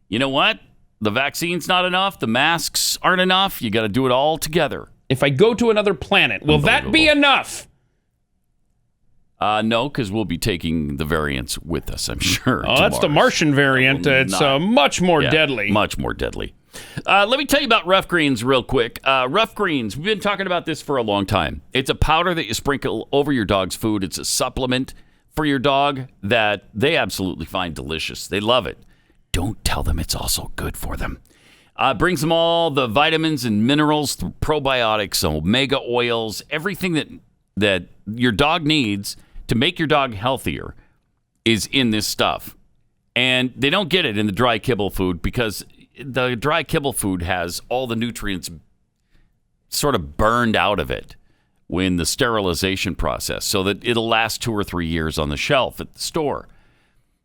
you know what? The vaccine's not enough. The masks aren't enough. You got to do it all together.
If I go to another planet, will that be enough?
No, because we'll be taking the variants with us, I'm sure.
Oh, that's the Martian variant. It's much more deadly.
Much more deadly. Let me tell you about Rough Greens real quick. Rough Greens, we've been talking about this for a long time. It's a powder that you sprinkle over your dog's food. It's a supplement for your dog that they absolutely find delicious. They love it. Don't tell them it's also good for them. Brings them all the vitamins and minerals, probiotics, omega oils, everything that your dog needs to make your dog healthier is in this stuff. And they don't get it in the dry kibble food because the dry kibble food has all the nutrients sort of burned out of it in the sterilization process so that it'll last 2 or 3 years on the shelf at the store.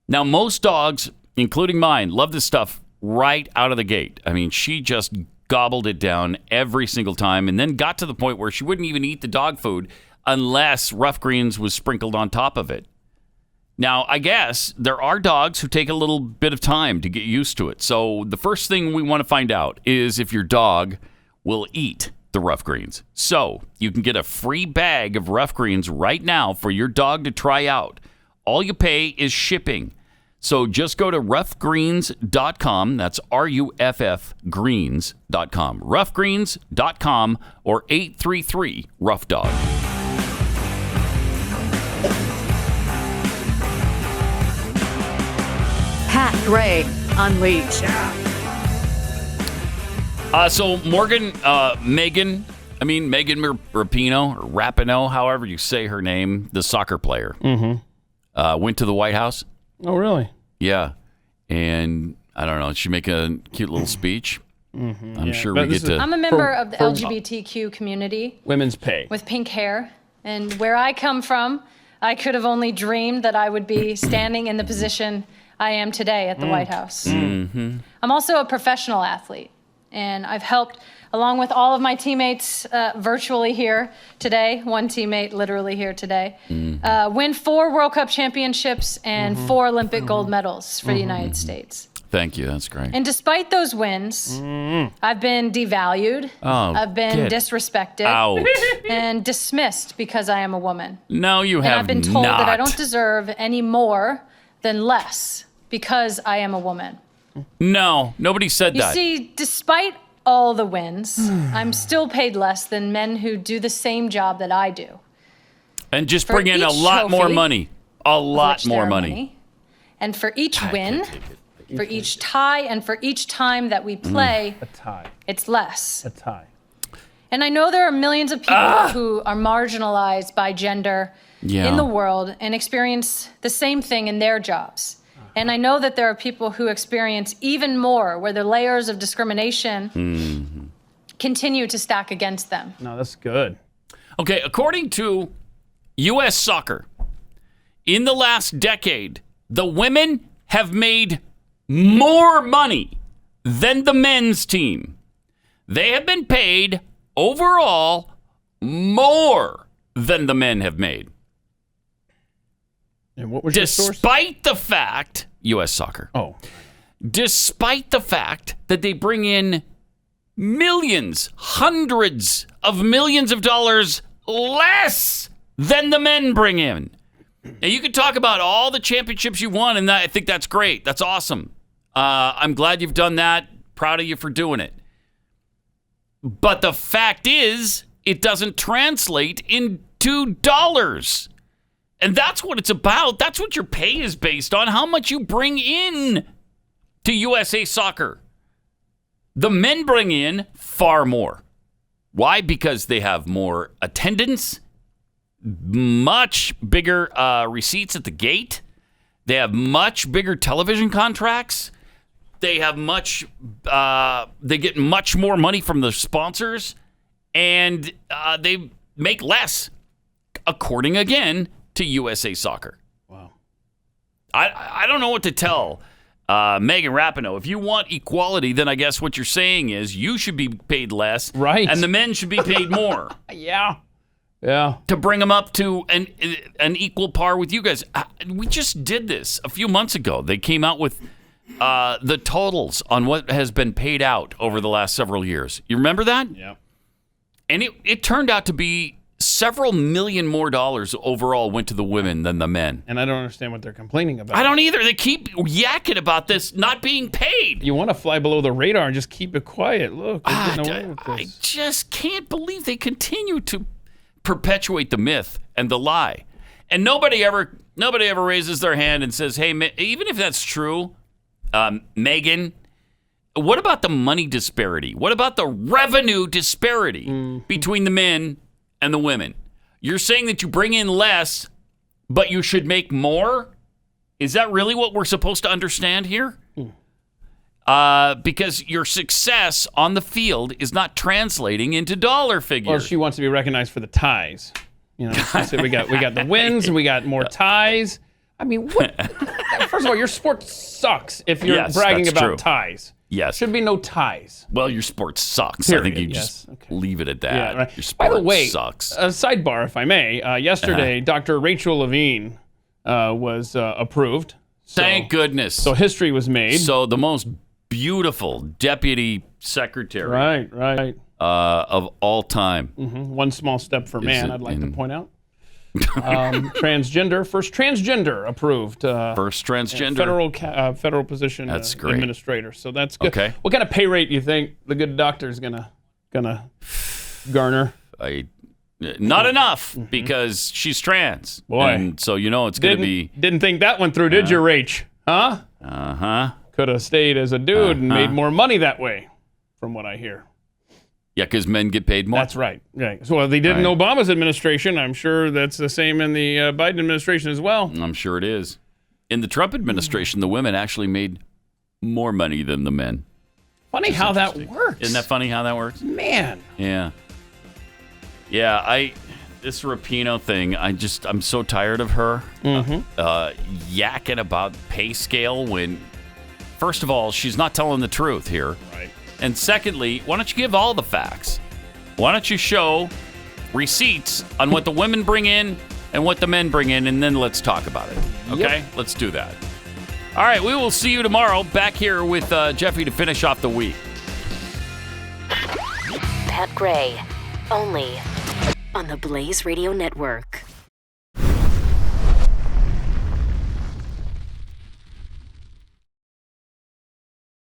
Now, most dogs, including mine, love this stuff right out of the gate. I mean, she just gobbled it down every single time and then got to the point where she wouldn't even eat the dog food unless Rough Greens was sprinkled on top of it. Now, I guess there are dogs who take a little bit of time to get used to it. So the first thing we want to find out is if your dog will eat the Rough Greens. So you can get a free bag of Rough Greens right now for your dog to try out. All you pay is shipping. So just go to roughgreens.com. That's RUFF greens.com. Roughgreens.com or 833-ROUGH-DOG.
Pat Gray Unleashed.
So Megan Rapinoe, or Rapinoe, however you say her name, the soccer player, went to the White House.
Oh, really?
Yeah. And I don't know, did she make a cute little speech? I'm sure we get to...
I'm a member of the LGBTQ community.
Women's pay.
With pink hair. And where I come from, I could have only dreamed that I would be standing in the position I am today at the White House. I'm also a professional athlete. And I've helped, along with all of my teammates virtually here today, one teammate literally here today, win 4 World Cup championships and 4 Olympic gold medals for the United States.
Thank you. That's great.
And despite those wins, I've been devalued. I've been disrespected and dismissed because I am a woman.
No, you have not.
And I've been told that I don't deserve any more than less because I am a woman.
No, nobody said
You
that.
see, despite all the wins, I'm still paid less than men who do the same job that I do.
And just
For
bring in a
each
lot more
trophy,
money. A lot
which
more
there are
money.
many, and for each win, for each tie, and for each time that we play,
A tie.
it's less.
A tie.
And I know there are millions of people who are marginalized by gender in the world and experience the same thing in their jobs. And I know that there are people who experience even more, where the layers of discrimination continue to stack against them.
No, that's good.
Okay, according to U.S. Soccer, in the last decade, the women have made more money than the men's team. They have been paid overall more than the men have made.
And what was your source?
Despite the fact, U.S. Soccer. Despite the fact that they bring in millions, hundreds of millions of dollars less than the men bring in. Now, you can talk about all the championships you won, and I think that's great. That's awesome. I'm glad you've done that. Proud of you for doing it. But the fact is, it doesn't translate into dollars. And that's what it's about. That's what your pay is based on, how much you bring in to USA Soccer. The men bring in far more. Why? Because they have more attendance, much bigger receipts at the gate. They have much bigger television contracts. They have they get much more money from the sponsors, and they make less, according again to USA Soccer.
Wow.
I don't know what to tell Megan Rapinoe. If you want equality, then I guess what you're saying is you should be paid less,
right?
And the men should be paid more.
Yeah. To
bring them up to an equal par with you guys. We just did this a few months ago. They came out with the totals on what has been paid out over the last several years. You remember that?
Yeah.
And it turned out to be several million more dollars overall went to the women than the men.
And I don't understand what they're complaining about.
I don't either. They keep yakking about this not being paid.
You want to fly below the radar and just keep it quiet. Look, they're getting away with this.
I just can't believe they continue to perpetuate the myth and the lie. And nobody ever raises their hand and says, hey, even if that's true, Megan, what about the money disparity? What about the revenue disparity between the men and the women? You're saying that you bring in less, but you should make more? Is that really what we're supposed to understand here? Because your success on the field is not translating into dollar figures.
Well, she wants to be recognized for the ties. You know, she said we got the wins and we got more ties. I mean, what? First of all, your sport sucks if you're bragging about ties.
Yes.
Should be no ties.
Well, your sport sucks.
Period.
I think you just leave it at that.
Yeah, right.
Your sport
By the way,
sucks.
A sidebar, if I may. Yesterday, Dr. Rachel Levine was approved.
Thank goodness.
So history was made.
So the most beautiful deputy secretary,
right,
of all time.
Mm-hmm. One small step for man, I'd like to point out. Transgender, first transgender approved.
First transgender
federal position.
That's great.
Administrator. So that's good.
Okay.
What kind of pay rate do you think the good doctor is gonna garner?
Not enough, because she's trans.
Boy.
And so it's going to be.
Didn't think that one through, did you, Rach? Huh? Could have stayed as a dude and made more money that way, from what I hear.
Yeah, because men get paid more.
That's right. Right. So they did in Obama's administration. I'm sure that's the same in the Biden administration as well.
I'm sure it is. In the Trump administration, the women actually made more money than the men.
Funny how that works.
Isn't that funny how that works?
Man.
Yeah. Yeah, this Rapinoe thing, I'm so tired of her yakking about pay scale when, first of all, she's not telling the truth here.
Right.
And secondly, why don't you give all the facts? Why don't you show receipts on what the women bring in and what the men bring in, and then let's talk about it. Okay?
Yep.
Let's do that. All right, we will see you tomorrow back here with Jeffy to finish off the week.
Pat Gray, only on the Blaze Radio Network.